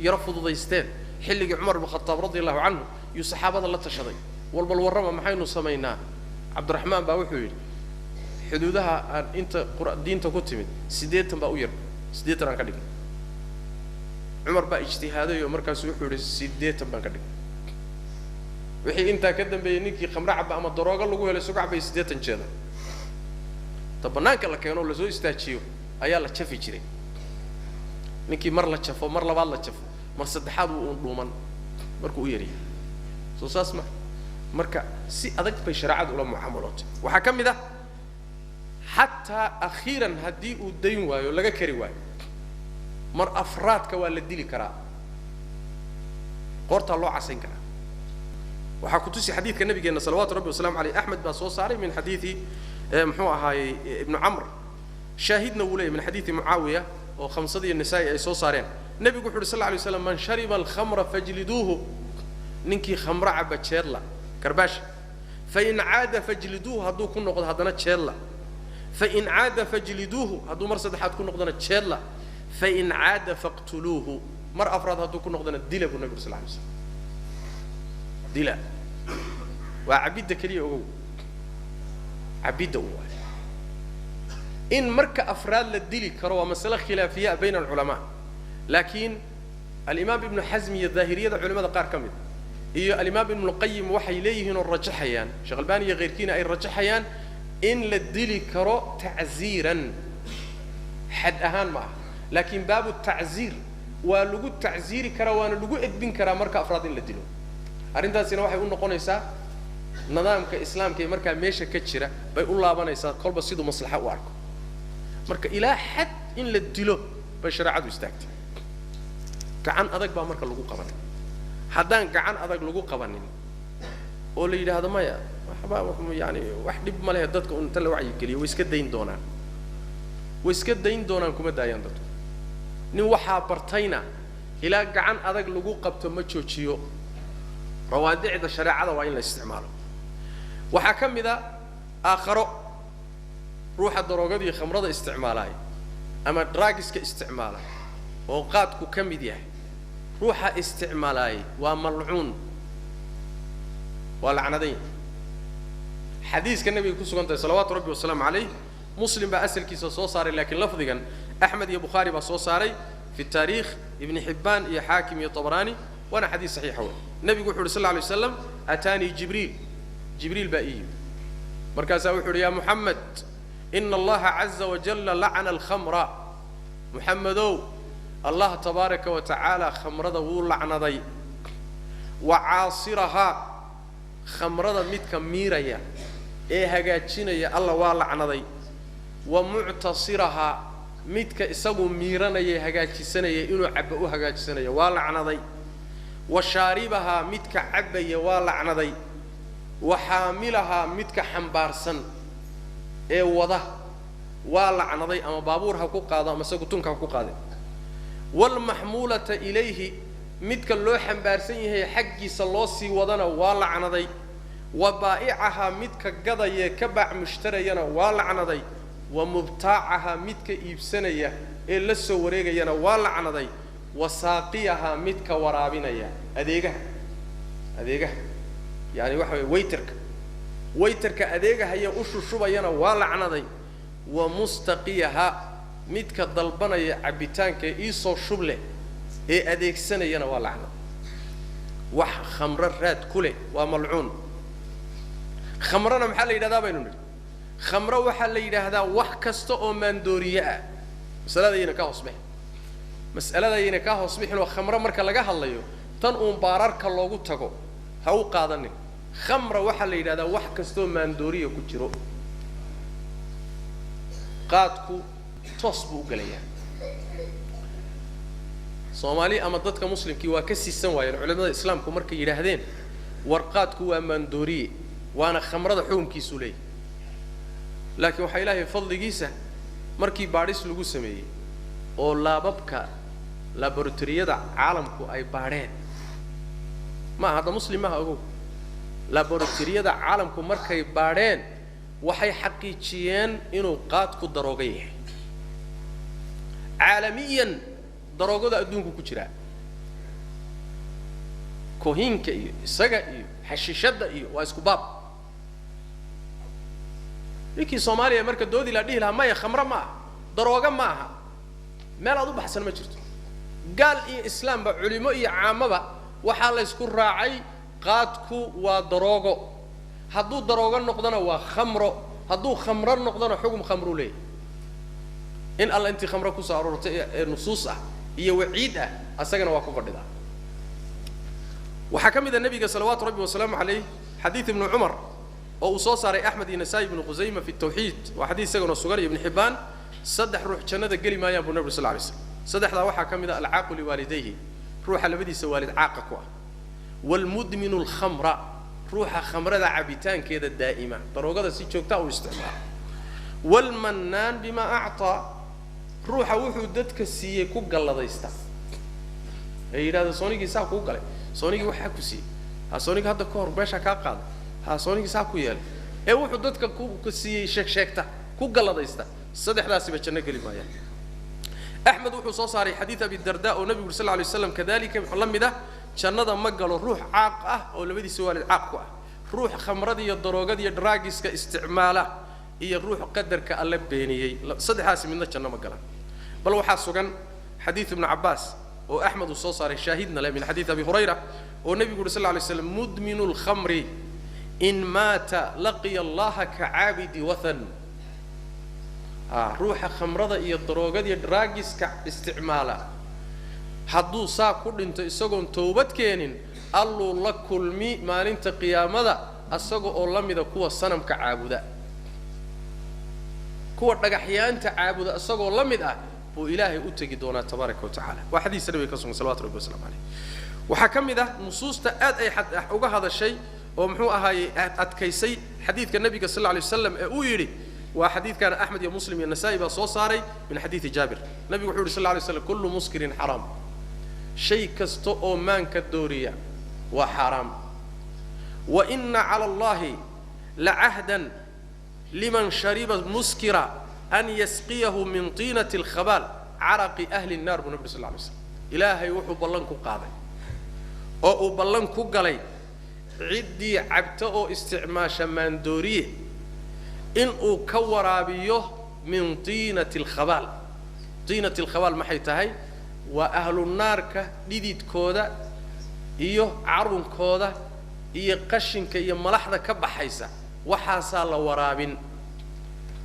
yara fududaysteen xilligii cumar ibn khataab radiyallahu anhu iyo saxaabada la tashaday walbal warrama maxaynu samaynaa cabdiraxmaan baa wuxuu yidhi xuduudaha aan inta diinta ku timid 80 baa u yar 80 aan ka dhigay cumar baa ijtihaaday oo markaas wuxuu yidhi 80 baan ka dhigay wixii intaa ka dambeeyay ninkii khamra caba ama daroogo lagu helay sugac bay 80 jeeda tabanaanka la keeno la soo istaajiyo ayaa la jafi jiray ninkii mar la jafo mar labaad la jafo mar saddexaad uu dhuuman markuu u yariyay soo saas ma marka si adag bay shariicadu ula mucaamalootay waxa kamid ah hatta akhiran hadii uu dayn waayo laga kari waayo mar afraadka waa la dili karaa qorta loo casayn karaa waxa ku tusi xadiidka nabigeena salawaatu rabbi wasalaamu calayhi ahmed baa soo saaray min xadiisi muxuu ahaayay ibn amr shaahidna wuu leeyahay min xadiisi muawiya oo khamsadii nisaa'i ay soo saareen nabigu wuxuu sallallahu alayhi wasallam man shariba al-khamra fajliduhu ninkii khamra caba jeedla karbash fa in aada fajliduhu haduu ku noqdo hadana jeedla fa in aada fajliduhu haduu mar saddexaad ku noqdana jeedla fa in aada faqtuluhu mar afraad haduu ku noqdana dila bu nabigu sallallahu alayhi wasallam dila waa cabida kaliya ogow cabida waa in marka afraad la dili karo waa mas'ala khilaafiya bayna ulama laakiin al-imam ibn hazm iyo dhahiriyada culimada qaar kamid iyo al-imam ibn qayyim waxay leeyihiin oo rajaxayaan sheekh albani iyo qeyrkiina ay rajaxayaan in la dili karo ta'ziiran had ahaan ma laakiin baabu ta'ziir waa lagu ta'ziiri kara waana lagu edbin kara marka afraad in la dilo arrintaasina waxay u noqonaysaa nidaamka islaamka ee markaa meesha ka jira bay u laabanaysaa kolba siduu maslaxa u arko marka ilaa xad in la dilo bay shariicadu istaagtay gacan adag baa marka lagu qaban haddaan gacan adag lagu qabanin oo la yidhaahdo maya waxba yani wax dhib ma leh dadka inta la wacyi geliyo way iska dayn doonaan kuma daayaan dadku nin waxaa bartayna ilaa gacan adag lagu qabto ma joojiyo rawaadicda shariicada waa in la isticmaalo waxaa ka mid a aakharo ruuxa daroogada iyo khamrada isticmaalay ama drugska isticmaala oo qaadku ka mid yahay ruuxa isticmaalay waa malcuun waa lacnadayn xadiiska nabiga ku sugan tahay salawaatu rabbi wasalaamu calayh muslim baa asalkiisa soo saaray laakiin lafdigan axmed iyo bukhaari baa soo saaray fi taariikh ibn xibbaan iyo xaakim iyo tabarani waana xadiis saxiixa wey nabigu wuxuu yidhi sal lla alay wasalam ataanii jibriil baa ii yimid markaasaa wuxuu yidhi yaa muxamed ina allaha caza wajalla lacana alkhamra muxamedow allah tabaaraka wa tacaala khamrada wuu lacnaday wa caasirahaa khamrada midka miiraya ee hagaajinaya alla waa lacnaday wa muctasirahaa midka isagu miiranaya hagaajisanaya inuu cabba u hagaajisanaya waa lacnaday wa shaaribahaa midka cabbaya waa lacnaday wa xaamilahaa midka xambaarsan ee wada waa lacnaday ama baabuur ha ku qaado ama isagu tunka ha ku qaade waalmaxmuulata ilayhi midka loo xambaarsan yahay xaggiisa loo sii wadana waa lacnaday wa baa'icahaa midka gadaya ka baac mushtarayana waa lacnaday wa mubtaacahaa midka iibsanaya ee la soo wareegayana waa lacnaday wa saaqiyahaa midka waraabinaya adeegaha yani waxa weeye wayterka adeegahaya u shushubayana waa lacnaday wa mustaqiyahaa midka dalbanaya cabbitaanka ee iisoo shub leh ee adeegsanayana waa lacnaday wax khamro raad ku leh waa malcuun khamrana maxaa la yidhahdaa baynu nidhi khamro waxaa la yidhaahdaa wax kasta oo maandooriye ah masaladayna ka hoos bixin oo khamro marka laga hadlayo tan uun baararka loogu tago ha u qaadanin khamra waxaa la yidhahdaa wax kastaoo maandooriya ku jiro qaadku toos buu u gelayaa soomaali ama dadka muslimkii waa ka siisan waayeen culimada islaamku markay yidhaahdeen war qaadku waa maandooriye waana khamrada xukunkiisu leeyahy laakiin waxaa ilaahay fadligiisa markii baadhis lagu sameeyey oo laababka laboratoriyada caalamku ay baadheen ma aha hadda muslim maaha ogow laboratoriyada caalamku markay baadheen waxay xaqiijiyeen inuu qaadku darooga yahay caalamiyan daroogada adduunku ku jiraa kohiinka iyo isaga iyo xashiishadda iyo waa isku baab ninkii soomaaliya marka doodi la dhihi lahaa maya khamro ma aha darooga ma aha meel aad u baxsan ma jirto gaal iyo islaamba culimo iyo caamaba waxaa la ysku raacay qaadku waa daroogo hadduu daroogo noqdona waa khamro hadduu khamro noqdona xugum khamruu leeyahy in alla intii khamro kusoo aroortay ee nusuus ah iyo waciid ah asagana waa ku fadhidaa waxaa ka mid a nabiga salawaatu rabbi wasalaamu calayh xadiid ibnu cumar oo uu soo saaray axmed iyo nasaa'i ibnu qusayma fi tawxiid waa xadiis isagana sugan iyo ibnu xibbaan saddex ruux jannada geli maayaan buu nabigu sal lay slam saddexdaa waxaa ka mid a alcaaqu liwaalidayhi ruuxa labadiisa waalid caaqa ku ah waalmudminu alkhamra ruuxa khamrada cabitaankeeda daa'ima daroogada si joogtaa uu isticmaalo waalmannaan bimaa actaa ruuxa wuxuu dadka siiyey ku galladaysta ee yidhahda soonigii saa kuu galay soonigii waxaa ku siiyey ha soonigii hadda ka hor meeshaa kaa qaaday ha soonigii saa ku yeelay ee wuxuu dadka ku siiyey sheegsheegta ku galladaysta saddexdaasiba janno geli maayaan axmed wuxuu soo saaray xadiid abi darda oo nabigu sal lla alay waslam kadalika la mid ah jannada ma galo ruux caaq ah oo labadiisa waalid caaq ku ah ruux khamrada iyo daroogada iyo draagiska isticmaala iyo ruux qadarka alla beeniyey saddexdaasi midna janno ma galaan bal waxaa sugan xadiid ibnu cabbaas oo axmed uu soo saaray shaahidna leh min xadiid abi hurayra oo nabigu yuri sal lla alay slam mudminu lkhamri in maata laqiya allaha kacaabidi wathan ruuxa khamrada iyo daroogada iyo draagiska isticmaala hadduu saa ku dhinto isagoon toobad keenin alluu la kulmi maalinta qiyaamada asaga oo la mida kuwa sanamka caabuda kuwa dhagaxyaanta caabuda asagoo la mid ah buu ilaahay u tagi doonaa tabaaraka wa tacaala waa xadiis nabiga ka sugan salawaatu rabbi wasalaamu calayh waxaa ka mid ah nusuusta aad ay uga hadashay oo muxuu ahaayey adkaysay xadiidka nabiga sal alla alay wasalam ee uu yidhi waa xadiidkana axmed iyo muslim iyo nasaa'i baa soo saaray min xadiidi jaabir nabigu wuxuu yidhi sal alla alay wasalam kullu muskirin xaraam shay kasta oo maanka dooriya waa xaaraam wa inna cala allahi lacahdan liman shariba muskira an yasqiyahu min tiinati alkhabaal caraqi ahli nnaar buu nabi sal alla alay wasalam ilaahay wuxuu ballan ku qaaday oo uu ballan ku galay ciddii cabta oo isticmaasha maandooriye in uu ka waraabiyo min tiinati alkhabaal tiinati alkhabaal maxay tahay waa ahlu naarka dhididkooda iyo carunkooda iyo qashinka iyo malaxda ka baxaysa waxaasaa la waraabin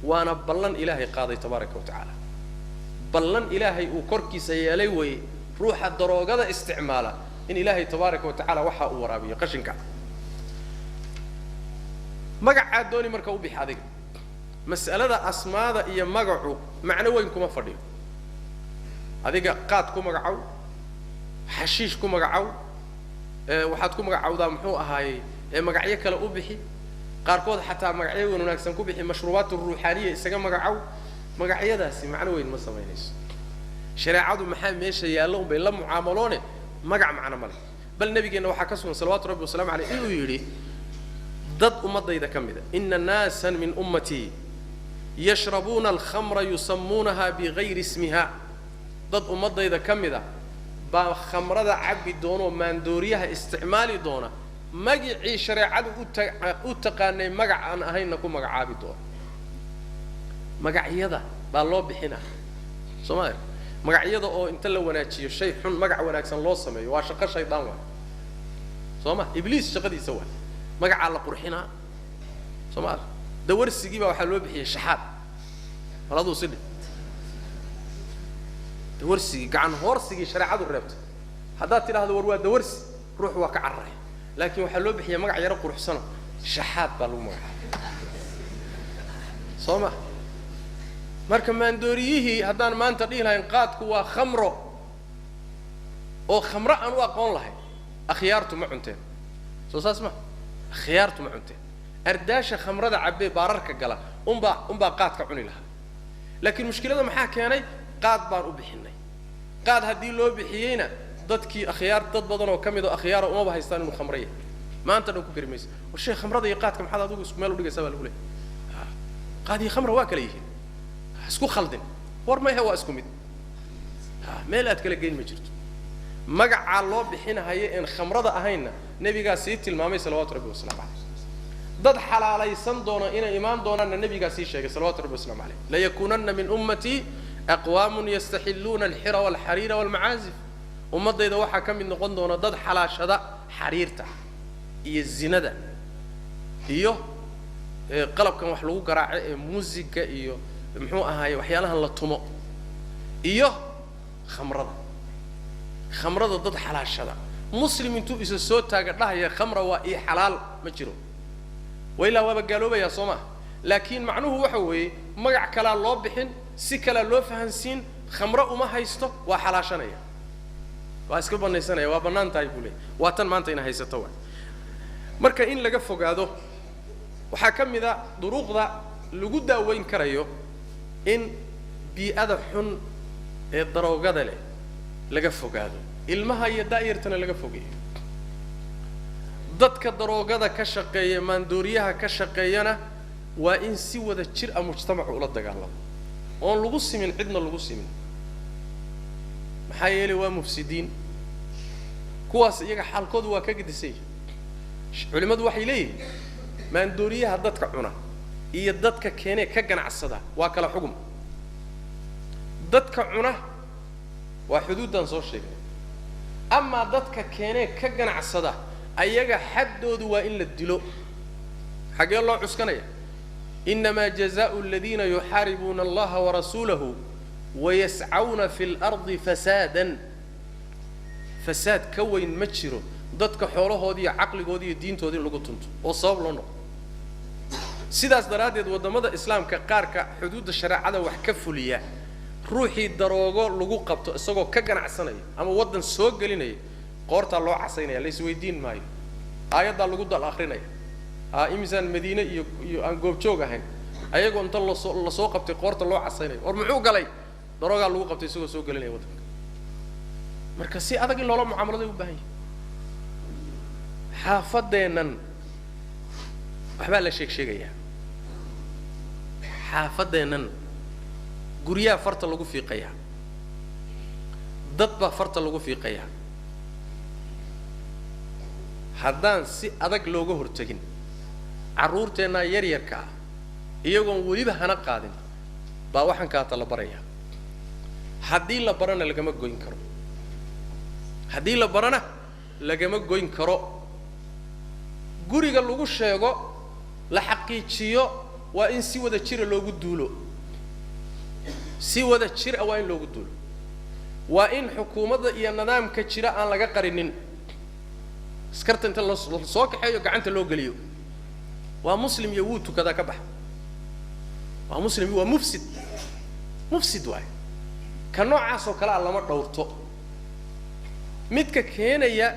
waana ballan ilaahay qaaday tabaaraka wa tacaala ballan ilaahay uu korkiisa yeelay weeye ruuxa daroogada isticmaala in ilaahay tabaaraka wa tacaala waxaa uu waraabiyo qashinka magacaa dooni marka u bixi adiga mas'alada asmaada iyo magacu macno weyn kuma fadhiyo adiga qaad ku magacow xashiish ku magacow waxaad ku magacowdaa muxuu ahaayey magacyo kale u bixi qaarkood xataa magacyo weyn wanaagsan ku bixi mashruubaat ruuxaaniya isaga magacow magacyadaasi macno weyn ma samaynayso shareecadu maxaa meesha yaallo unbay la mucaamaloone magac macno male bal nabigeenna waxaa ka sugan salawaatu rabbi wasalaamu caleyh inuu yidhi dad ummadayda ka mida ina naasan min ummatii yashrabuuna alkhamra yusammuunaha bigayri ismiha dad ummadayda ka mida baa khamrada cabbi doona oo maandooriyaha isticmaali doona magicii shareecadu u taqaanay magac aan ahaynna ku magacaabi doona magacyada baa loo bixinaa soomaali magacyada oo inta la wanaajiyo shay xun magac wanaagsan loo sameeyo waa shaqo shaydaan waa sooma ibliis shaqadiisa waa magacaa la qurxinaa soomaali dawarsigii baa waxaa loo bixiyey shaxaad maladuu sidhi dawarsigii gacan hoorsigii shareecadu reebtay haddaad tidhaahdo war waa dawarsi ruux waa ka carraya laakiin waxaa loo bixiya magac yaro quruxsano shaxaad baa lagu magacaabay soo ma marka maandooriyihii haddaan maanta dhihi lahayn qaadku waa khamro oo khamro aan u aqoon lahayn akhyaartu ma cunteen soo saas ma akhyaartu ma cunteen ardaasha khamrada cabbee baararka gala unbaa qaadka cuni lahaa laakiin mushkilada maxaa keenay qaad baan u bixinay qaad haddii loo bixiyeyna dadkii akhyaar dad badan oo ka mid oo akhyaara umaba haystaan inuu khamro yahay maanta dhan ku gari maysa war sheekh khamrada iyo qaadka maxaad adigu isku meel u dhigaysaa baa lagu leeyahay qaad iyo khamra waa kala yihiin isku khaldin war mayha waa isku mid meel aad kala geyn ma jirto magacaa loo bixinahayo een khamrada ahaynna nebigaa sii tilmaamay salawaatu rabbi wasalaamu caleyh dad xalaalaysan doona inay imaan doonaanna nebigaa sii sheegay salawaatu rabbi wasalaamu caleyh layakuunanna min ummatii aqwaamun yastaxilluuna alxira walxariira walmacaazif ummaddayda waxaa ka mid noqon doona dad xalaashada xariirta iyo zinada iyo qalabkan wax lagu garaaco ee muusiga iyo muxuu ahaaye waxyaalahan la tumo iyo khamrada dad xalaashada muslim intuu isa soo taaga dhahaya khamra waa ii xalaal ma jiro wailaa waaba gaaloobayaa soo maa laakiin macnuhu waxa weeye magac kalaa loo bixin si kalaa loo fahansiin khamro uma haysto waa xalaashanaya waa iska banaysanaya waa bannaan tahay buu leeyahy waa tan maanta ina haysato waa marka in laga fogaado waxaa ka mid a duruuqda lagu daaweyn karayo in bii'ada xun ee daroogada leh laga fogaado ilmaha iyo daa'irtana laga fogeeyo dadka daroogada ka shaqeeya maandooriyaha ka shaqeeyana waa in si wada jir ah mujtamacu ula dagaalamo oon lagu simin cidna lagu simin maxaa yeelay waa mufsidiin kuwaas iyaga xaalkoodu waa ka gedisay culimmadu waxay leeyihiin maandooriyaha dadka cuna iyo dadka keenee ka ganacsada waa kala xugum dadka cuna waa xuduuddan soo sheegnay amaa dadka keenee ka ganacsada ayaga xaddoodu waa in la dilo xaggee loo cuskanaya innamaa jazaa'u aladiina yuxaaribuuna allaha warasuulahu wayascawna fi lardi fasaadan fasaad ka weyn ma jiro dadka xoolahoodii iyo caqligoodii iyo diintoodii lagu tunto oo sabab loo noqdo sidaas daraadeed wadamada islaamka qaarka xuduudda shariicada wax ka fuliya ruuxii daroogo lagu qabto isagoo ka ganacsanaya ama wadan soo gelinaya qoorta loo casaynaya la isweydiin maayo aayada lagu dal akhrinaya imisan madiina iyo aan goob joog ahayn ayagoo inta la soo qabtay qoorta loo casaynaya war muxuu galay darooga lagu qabtay isagoo soo gelinaya wadanka marka si adag in loola mucaamalada u baahan yahay xaafadeenan waxbaa la sheegayaa xaafadeenan guryaha farta lagu fiiqayaa dad baa farta lagu fiiqayaa haddaan si adag looga hortagin carruurteennaa yaryarka ah iyagoon weliba hana qaadin baa waxaan kaata la barayaa haddii la barana lagama goyn karo haddii la barana lagama goyn karo guriga lagu sheego la xaqiijiyo waa in si wada jira loogu duulo si wada jir ah waa in loogu duulo waa in xukuumadda iyo nidaamka jira aan laga qarinin askarta inta la soo kaxeeyo gacanta loo geliyo waa muslim iyo wuu tukada ka bax waa muslim waa mufsid waay ka noocaas oo kale lama dhowrto midka keenaya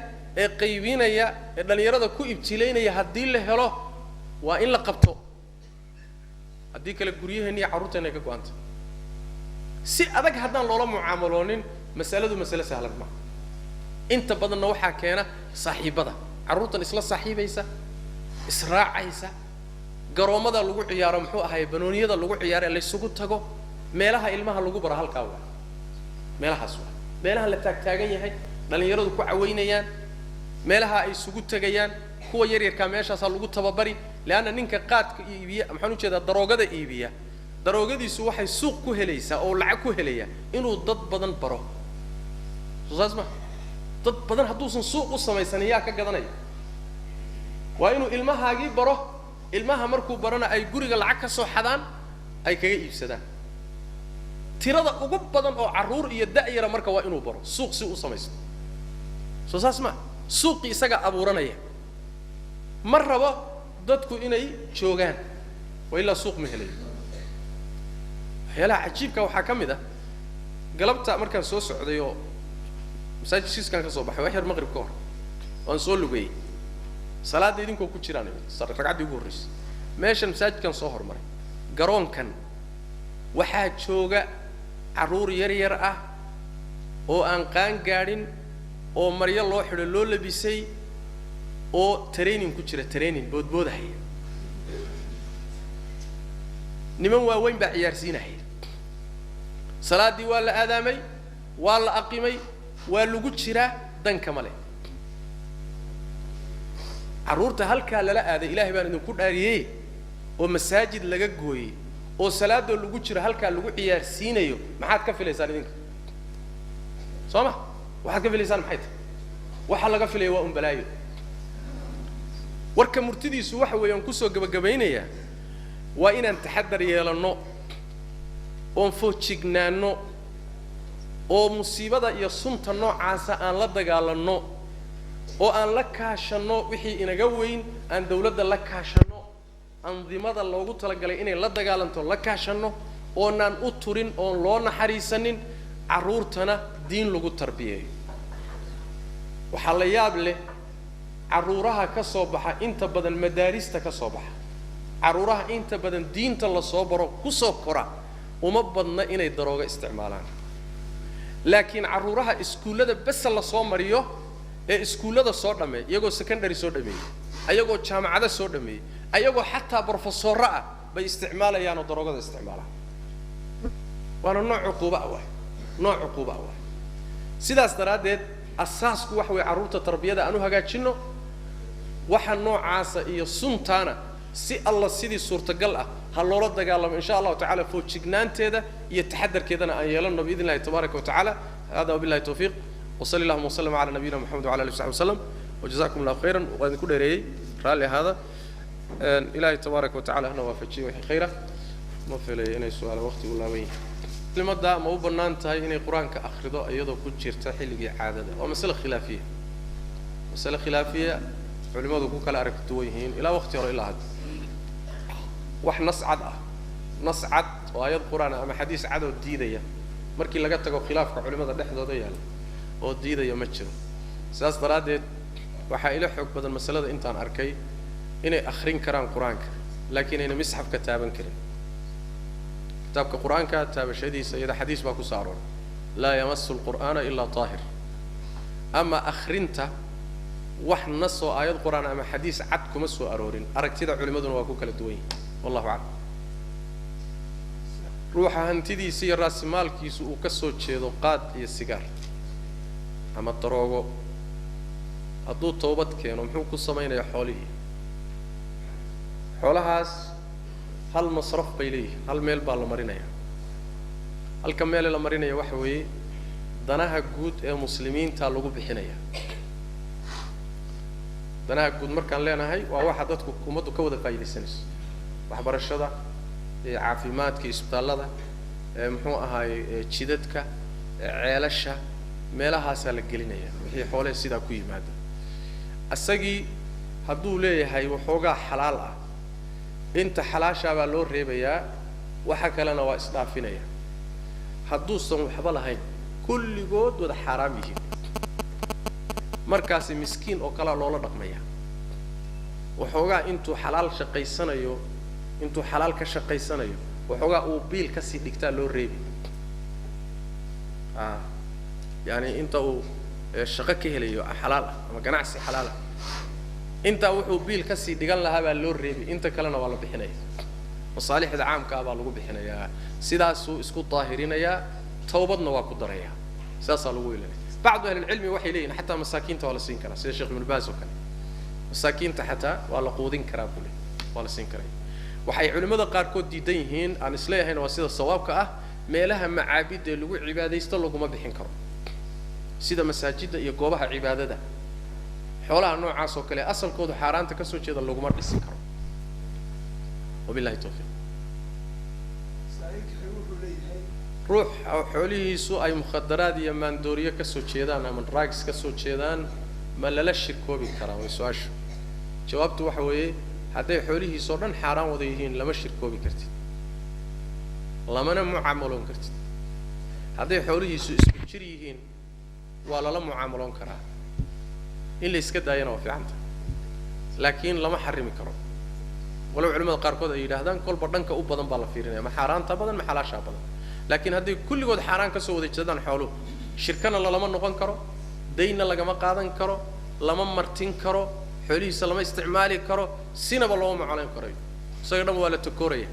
ee qaybinaya ee dhalinyarada ku ibtileynaya haddii la helo waa in la qabto haddii kale guryaheena iyo carruurteena ay ka go'anta si adag haddaan loola mucaamaloonin masaladu masale sahlan ma inta badanna waxaa keena saaxiibada carruurtan isla saaxiibaysa israacaysa garoomada lagu ciyaaro muxuu ahaay banooniyada lagu ciyaaro la isugu tago meelaha ilmaha lagu baro halkaa waa meelahaas waa meelaha la taagtaagan yahay dhalinyaradu ku caweynayaan meelaha ay isugu tagayaan kuwa yaryarka meeshaas lagu tababari laana ninka qaadka iibiya maxaan u jeedaa daroogada iibiya daroogadiisu waxay suuq ku helaysaa oo lacag ku helaya inuu dad badan baro soosma dad badan hadduusan suuq u samaysan yaa ka gadanaya waa inuu ilmahaagii baro ilmaha markuu barana ay guriga lacag ka soo xadaan ay kaga iibsadaan tirada ugu badan oo carruur iyo da'yara marka waa inuu baro suuq si u samaysto soo saas ma suuqi isaga abuuranaya ma rabo dadku inay joogaan waa ilaa suuq ma helayo waxyaalaha cajiibka waxaa ka mid ah galabta markaan soo socday oo masaajid shiiskaan ka soo baxay wax yar maqrib ka hor waan soo lugeeyey salaada idinkoo ku jiraan ragcaddii ugu horreysay meeshan masaajidkan soo hormaray garoonkan waxaa jooga carruur yar yar ah oo aan qaan gaadhin oo maryo loo xidho loo labisay oo training ku jira training boodboodahaya niman waaweyn baa ciyaarsiinahaya salaadii waa la aadaamay waa la aqimay waa lagu jiraa danka male carruurta halkaa lala aaday ilaahay baan idinku dhaariyey oo masaajid laga gooyey oo salaadoo lagu jiro halkaa lagu ciyaarsiinayo maxaad ka filaysaan idinka soo ma waxaad ka filaysaan maxay tahay waxa laga filaya waa un balaayo warka murtidiisu waxa weeyaan kusoo gabagabaynayaa waa inaan taxadar yeelanno oon foojignaanno oo musiibada iyo sunta noocaasa aan la dagaalanno oo aan la kaashanno wixii inaga weyn aan dawladda la kaashanno andimada loogu talagalay inay la dagaalanto la kaashanno oonaan u turin oon loo naxariisanin carruurtana diin lagu tarbiyeeyo waxaa la yaab leh carruuraha ka soo baxa inta badan madaarista ka soo baxa carruuraha inta badan diinta la soo baro ku soo kora uma badna inay darooga isticmaalaan laakiin carruuraha iskuullada bes la soo mariyo ee iskuullada soo dhameey iyagoo secondary soo dhameeyay ayagoo jaamacada soo dhameeyay ayagoo xataa professorra ah bay isticmaalayaan oo daroogada isticmaalaan waana nooc cuquuba ah sidaas daraadeed asaasku waxa weeye carruurta tarbiyada aan u hagaajinno waxa noocaasa iyo suntaana si alla sidii suurtagal ah ha loola dagaalamo insha allahu tacaala foojignaanteeda iyo taxadarkeedana aan yeelanno biidn illahi tabaaraka wa tacaala hada wabillahi tawfiiq وصلى الله وسلم على نبينا محمد وعلى اله وصحبه وسلم وجزاكم الله خيرا وقد كل ريي رالي هذا إلهي تبارك وتعالى هنا وافجي وحي خيره ما في لي إني سؤال وقتي ولا وين لما دا ما هو بنان تاي إني قرآن كأخرده أيضا كل شيء تحيل عادة ومسألة خلافية مسألة خلافية علماء ذو كلا أركتويهين إلى وقت يرى إلى هذا وح نص عد وآيات القرآن أما حديث عد والديدية مركي لقيت خلاف علماء ده حدا ضيال والديدية متشر ساس درادة وحائل حق بدل المسألة أنت عن أركي إني أخرين كرام قرآنك لكن إني مسحف كتابا كريم كتاب كقرآن كتاب شديد سيد حديث باكو سارون لا يمس القرآن إلا طاهر أما أخرينته وح نص آيات القرآن أما حديث عدكم مسو أرورين أركتي ده علماء واكو كلا دوين والله أعلم روح هنتدي سير راس مال كيسو وكسو تشيدو قاد يسيجار أما الطروقو أدو توبت كانوا محوكو السمين يا حوله حولهاس هل مصرف بيليه هل ميل بالمرينيا هل كميل المرينيا وحوي دناها جود المسلمين تالوجو بحنيا دناها جود مركان لنا هاي وواحدتكم كومدو كودا فايدة سنس وحبر الشدة عافيمات كإسبتالله محو هاي جدتك عيالشة ميلها سالك جلينيا وهي حوله سيدا كوي ماذا السجي هدو ليه هاي وحوجا حلال أنت حلال شابه لور ريبيا وحكى لنا وإسلافينيا هدو صنو حبلا هاي كل جود وده حرام يجي مركز مسكين أو كلا لولا رقمية وحوجا أنتو حلال شقي سنة يو أنتو حلال كشقي سنة يو وحوجا أوبيل كسي دكتور لور ريبي يعني أنت الشقك هليو حلال ما جناعسي حلال أنت وحوبيل كسي دقال لها باللور ريبي أنت كلنا والله بحناية مصالح العام كابا لو بحناية سيداسو اسكو طاهرين يا توبضنا واكو دريا ساسا لو ويلي بعض أهل العلم وحي لين حتى مساكين ولا سين كرا سيد الشيخ ابن باز وكان مساكين حتى ولا قودين كرا كله ولا سين كرا وحي علماء قاركود ديدينهن عن إسلاهن وسيد الصواب كأه meelaha macaabida lagu cibaadeysto laguma bixin karo sida masaajida iyo goobaha cibaadada xoolaha noocaas oo kale asalkoodu xaraanta ka soo jeeda laguma dhisin karo wabillahi tawfiq ruux xoolihiisu ay mukhadaraad iyo maandooriyo ka soo jeedaan ama drugs ka soo jeedaan ma lala shirkoobi karaa way su'aashu jawaabtu waxa weeye hadday xoolihiisu dhan xaraan wada yihiin lama shirkoobi kartid لمن معاملون كرت هذا حوله يسوع اسمه ولا لا معاملون كرا إلا يسكت داينا وفي عنده لكن لما حرم كرا ولو علماء قاركود أي هذا كل بدن كأوب بدن بالفيرنا ما حرام تبدن ما حلاش أبدا لكن هذا كل جود حرام كسوة جدا حوله شركنا الله لما نقن كرا دينا لقى ما قادن كرا لما مرتين كرا حوله سلام استعمالي كرا سين بالله ما عليهم كرا سيقدم ولا تكورية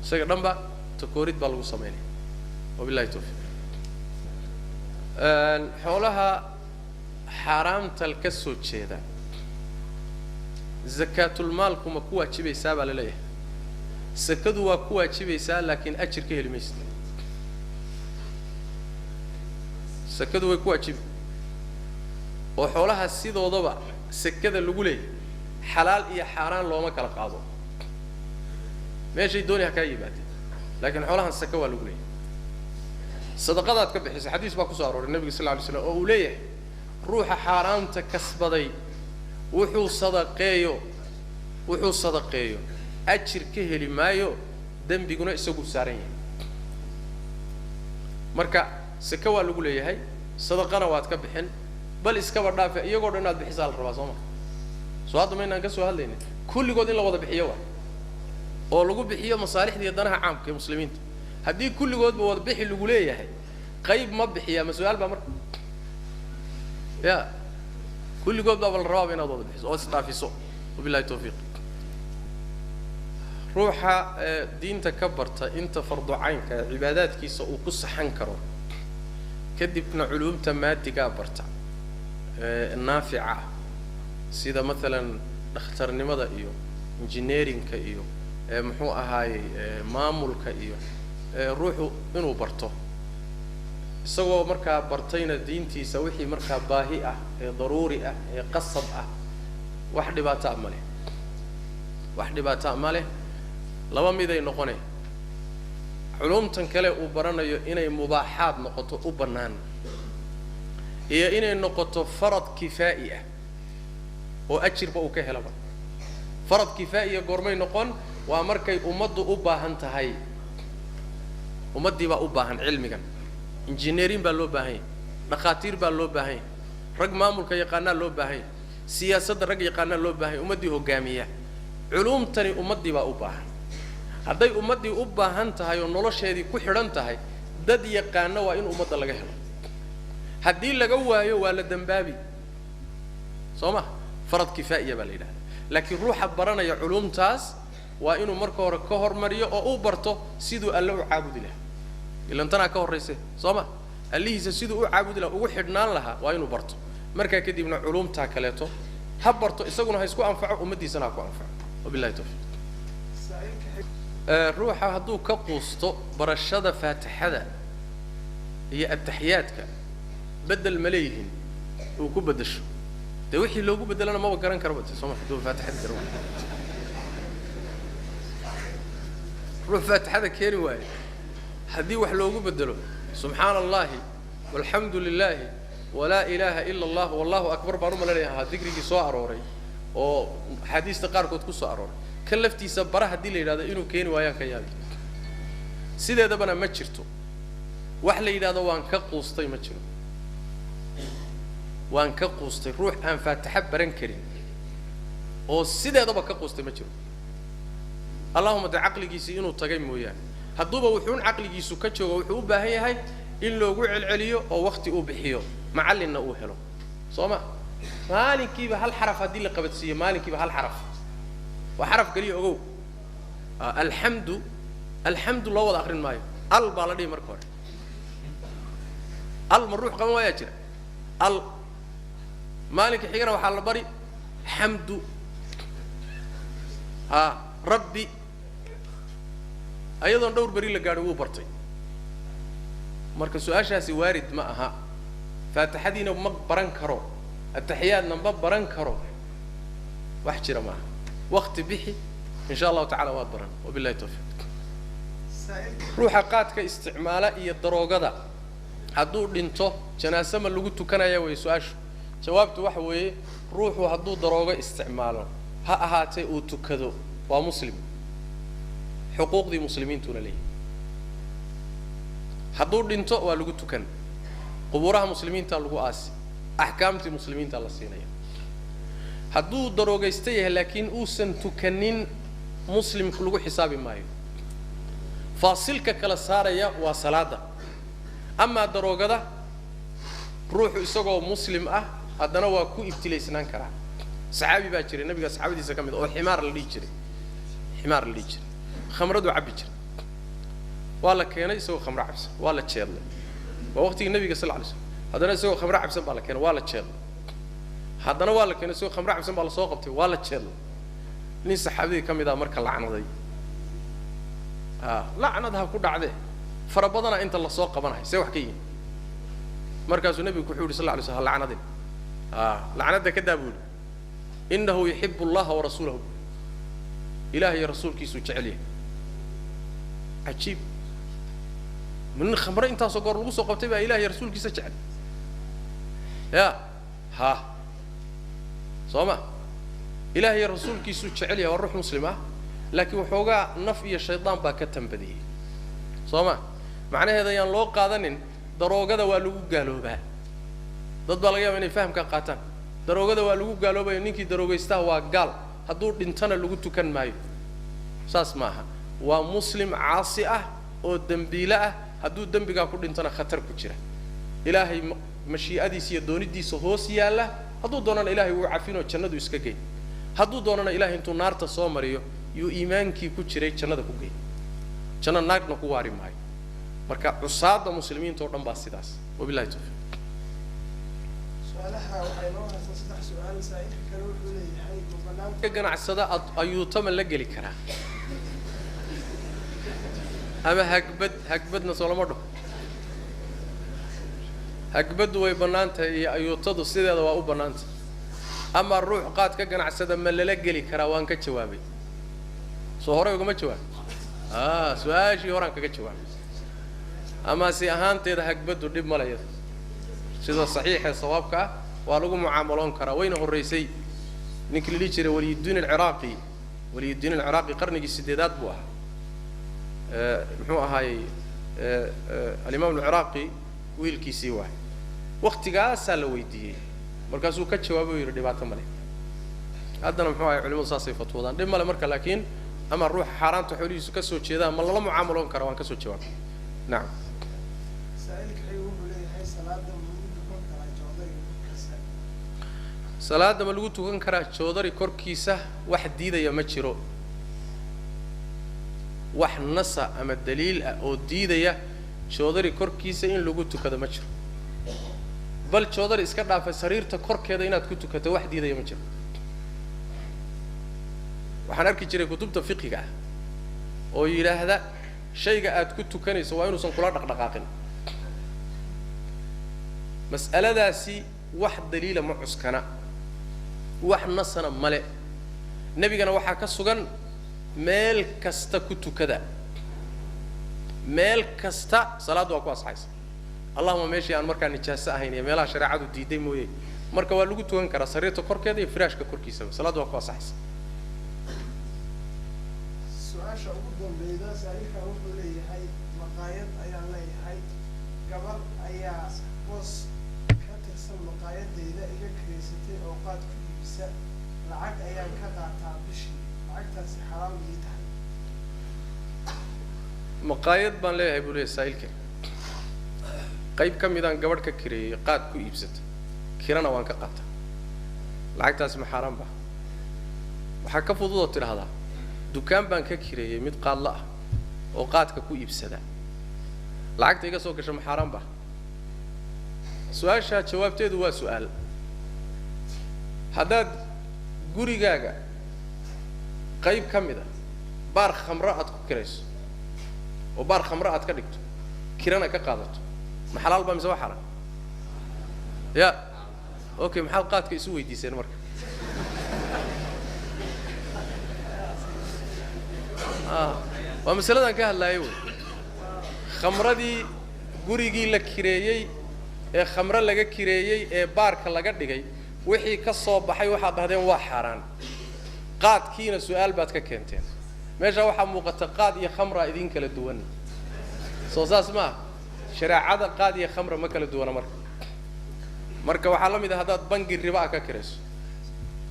سيقدم بقى تكوريد بالغو سميني وبالله التوفيق حولها حرام تلكسو تشيدا زكاة المال كما كوا تشبه سابا لليه سكدوا كوا تشبه سابا لكن أجر كيه الميست سكدوا كوا تشبه وحولها السيدة وضبع سكدة اللي قولي حلال إيا حرام لو ما كلا قاضو ماشي دوني حكاية باتي لكن حولها السكوى الأولى صدقات كبح حديث باكو صار النبي صلى الله عليه وسلم أوليه روح حرام تكسبدي وحو صدقيو أجر كهلي مايو دم بيقولوا يسوق سارين مركا سكوى الأولى هاي صدقنا وات كبحن بل إسكبر دافع يقعد الناس بحسال الرباصمة سواء ما ينقصوا هالين كل قد إلا وضع بحيوه oo lagu bixiyo masaalixda danaha caamka ee muslimiinta hadii kulligood wada bixi lagu leeyahay qayb ma bixiya mas'uul ba marka ya kulligood baa la rabaa inaad wada bixiso oo istaafiso wabillahi tawfiiq ruuxa diinta ka barta inta fardu caynka cibaadaadkiisa uu ku saxan karo kadibna culumta maadiga barta naafica sida مثلا dhakhtarnimada iyo engineeringka iyo محو أهاي مامولك إيوه روحه إنه برته سووا مركا برتين الدين تيسويه مركا باهئة ضرورية قصبة واحد بتعمله لما ميدا ينقونه علوم تنكله وبرنا إنه مباحات نقطة وبرنان هي إنه نقطة فرض كفائية oo ajirba uu ka helaba farad kifaa'iya goormay noqon waa markay ummaddu u baahan tahay ummaddii baa u baahan cilmigan injineerin baa loo baahan yahay dhaqaatiir baa loo baahan yahay rag maamulka yaqaanaa loo baahan yahay siyaasadda rag yaqaanaa loo baahan yahay ummaddii hogaamiya culuumtani ummaddii baa u baahan hadday ummaddii u baahan tahay oo nolosheedii ku xidhan tahay dad yaqaana waa in ummadda laga helo haddii laga waayo waa la dambaabi soo ma farad kifaa'iya baa la yidhahda laakiin ruuxa baranaya culuumtaas waa inuu marka hore ka hormariyo oo uu barto siduu alle u caabudi lahaa ilan tanaa ka horrayse soo ma allihiisa siduu u caabudi lahaa ugu xidhnaan lahaa waa inuu barto markaa kadibna culuumtaa kaleeto ha barto isaguna ha isku anfaco ummaddiisana ha ku anfaco wabillahi tawfiiq ruuxa hadduu ka quusto barashada faatixada iyo ataxiyaadka bedel ma leeyihiin uu ku beddesho dee wixii loogu beddelana maba garan karo bate soo ma hadduu faatixada garan waayo ruux faatixada keeni waayo haddii wax loogu beddelo subxaana allahi walxamdu lilaahi walaa ilaaha ila allah wallahu akbar baan u malaynayaa ahaa dikrigii soo arooray oo axaadiista qaarkood ku soo arooray kan laftiisa bara haddii la yidhahdo inuu keeni waayaan ka yaabi sideedabana ma jirto wax la yidhahdo waan ka quustay ma jiro waan ka quustay ruux aan faatixa baran karin oo sideedaba ka quustay ma jiro allahuma de caqligiisii inuu tagay mooyaane hadduuba wuxuun caqligiisu ka joogo wuxuu u baahan yahay in loogu celceliyo oo wakti uu bixiyo macallinna uu helo soo ma maalinkiiba hal xaraf haddii la qabadsiiyo maalinkiiba hal xaraf waa xaraf keliya ogow alxamdu alxamdu loo wada akrin maayo al baa la dhihi marka hore al ma ruux qaban waayaa jira al maalinka xigana waxaa la bari xamdu rabbi ayadoon dhowr beri la gaadhin wuu bartay marka su-aashaasi waarid ma aha faatixadiina ma baran karo ataxiyaadna ma baran karo wax jira maaha wakti bixi in sha allahu tacala waad baran wabillahi tawfiiq ruuxa qaadka isticmaala iyo daroogada hadduu dhinto janaase ma lagu tukanaya way su-aashu jawaabtu waxa weeye ruuxu hadduu daroogo isticmaalo ha ahaatee uu tukado waa muslim xuquuqdii muslimiintuna leeyahay hadduu dhinto waa lagu tukan qubuuraha muslimiinta lagu aasi axkaamtii muslimiinta la siinaya hadduu daroogaysta yahay laakiin uusan tukanin muslimku lagu xisaabi maayo faasilka kala saaraya waa salaada amaa daroogada ruuxu isagoo muslim ah haddana waa ku ibtilaysnaan karaa saxaabi baa jiray nabiga saxaabadiisa ka mid oo ximaar la dhihi jiray khamradu cabbi jiray waa la keenay isagoo khamro cabsan waa la jeedlay waa waqtigii nabiga sal alay slam haddana isagoo khamro cabsan baa la keenay waa la jeedlay haddana waa la keenay isagoo khamro cabsan baa la soo qabtay waa la jeedlay nin saxaabadii ka mid ah marka lacnaday lacnad ha ku dhacdee fara badana inta la soo qabanahay see wax ka yihin markaasuu nabigu wuxuu yidhi sal alay slam ha lacnadin lacnadda ka daa buu yidhi innahu yuxibu allaha warasuulahu ilaah iyo rasuulkiisuu jecel yahay cajiib min khamre intaasoo goor lagu soo qabtay baa ilaah iyo rasuulkiisa jecel ya soo ma ilaah iyo rasuulkiisuu jecel yahay waa ruux muslim ah laakiin waxoogaa naf iyo shaydaan baa ka tambadiyey soo ma macnaheeda ayaan loo qaadanin daroogada waa lagu gaaloobaa dad baa laga yaaba inay fahamka qaataan daroogada waa lagu gaaloobayo ninkii daroogaystaha waa gaal hadduu dhintana lagu tukan maayo saas maaha waa muslim caasi ah oo dembiile ah hadduu dembigaa ku dhintana khatar ku jira ilaahay mashii'adiisa iyo doonidiisa hoos yaalla hadduu doonana ilaahay wuu cafinoo jannadu iska geyn hadduu doonana ilaahay intuu naarta soo mariyo yuu iimaankii ku jiray jannada ku geyn janno naagna ku waari maayo marka cusaada muslimiinta oo dhan baa sidaas wabillahi tawfiiq ka ganacsada ayuutama la geli karaa ama hagbadna soo lama dhaho hagbaddu way bannaantahay iyo ayuutadu sideeda waa u bannaantahay ama ruux qaad ka ganacsada ma lala geli karaa waan ka jawaabay soo horey ugama jawaabay su-aashii horaan kaga jawaabay ama si ahaanteeda hagbaddu dhib ma layada sida saxiixa sawaabka ah waa lagu mucaamaloon karaa wayna horraysay نك اللي يجري ولي الدين العراقي ولي الدين العراقي قرن السديدات بوها محوها هاي الإمام العراقي ويل كيسي واحد وقت قاس سالويدي مركزو كتشوابه يرد بعض ملك هذا محوها علم صاصي فتوضان دم ملا مركز لكن أما الروح حرام تحولي سكسو كذا ما الله معاملون كروان كسو شواب نعم سائلك حيوم ولي حي صلاة ما لقيت كان كره شودري كركيسة واحد ديدا يا متشرو واحد نصا أما الدليل أو ديدا يا شودري كركيسة إن لقيت كذا متشرو بل شودري إسكتنا في سرير تكر كذا إن تكتو كذا واحد ديدا يا متشرو وحنركي جري كتب تفقه أو يرى هذا شيء قاعد كتو كني سواء إنه سنقولات دقائق مسألة داسي واحد دليل معسكنا واحد نصنا ملأ نبي كنا واحد كسران مال كستا كتو كذا مال كستا صلاة وقواس حيس اللهم ماشي عن مركان نجاسة هيني مالا شريعة ديدي موي مركا واللو كتو هنكرا سريرة كور كذا فراش كور كيسة صلاة وقواس حيس سؤال شعور بيدا سألك أقول لي هاي مقايد أيام لي هاي قبل أيام بص كترسل مقايد إذا إجا كريستي أوقات كبيسة لعق أيام كذا تعبشي لعق تنسي حرام يتحل مقايد بان لي هيبو لي سايلك قيب كم إذا قبل ككري قاد كويبست كيرانا وان كقطع لعق تنسي حرام با وحكا فضوضة هذا دكان بان ككري مد قال لا أوقات كويبسدا لعق تيجا سوق شم حرام با سؤال شاد جواب تيدو سؤال هذا قري جاجا قيب كم إذا بار خمرات كريس وبار خمرات كدكتو كيرانا كقادت محلال بمزوا حرام يا أوكي محل قاد كيسوي دي سين مرك ومثلا كهل لا يقول خمرة دي قري جي لك كريي خمرة لقى كريي بارك لقى دقي وحي كصوب بحي واحد هذين وحران قاد كينا سؤال بات ككنتين ماذا واحد مقتقاد يا خمرة إذين كلا دوان صوصاص ما شريعة قاد يا خمرة ما كلا دوان مركا وحلم إذا هذا بنج الربا ككريس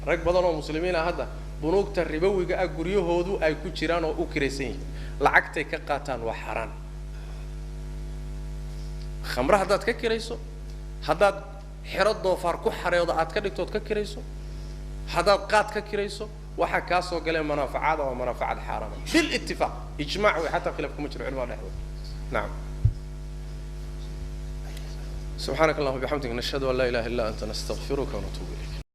رك بدنوا مسلمين هذا بنوك الربوي جاء قريه هودو أي كشيران أو كريسين لعقتي كقاتان وحران خمرة هذا ككريسو هذا حرد ضفار كحر يضعت كدك توت ككريسو هذا قات ككريسو وحكاسو قال منافعات ومنافعات حرام بالاتفاق إجماع وحتى خلافكم مشروع علماء الحدود نعم سبحانك اللهم وبحمدك نشهد أن لا إله إلا أنت نستغفرك ونتوب إليك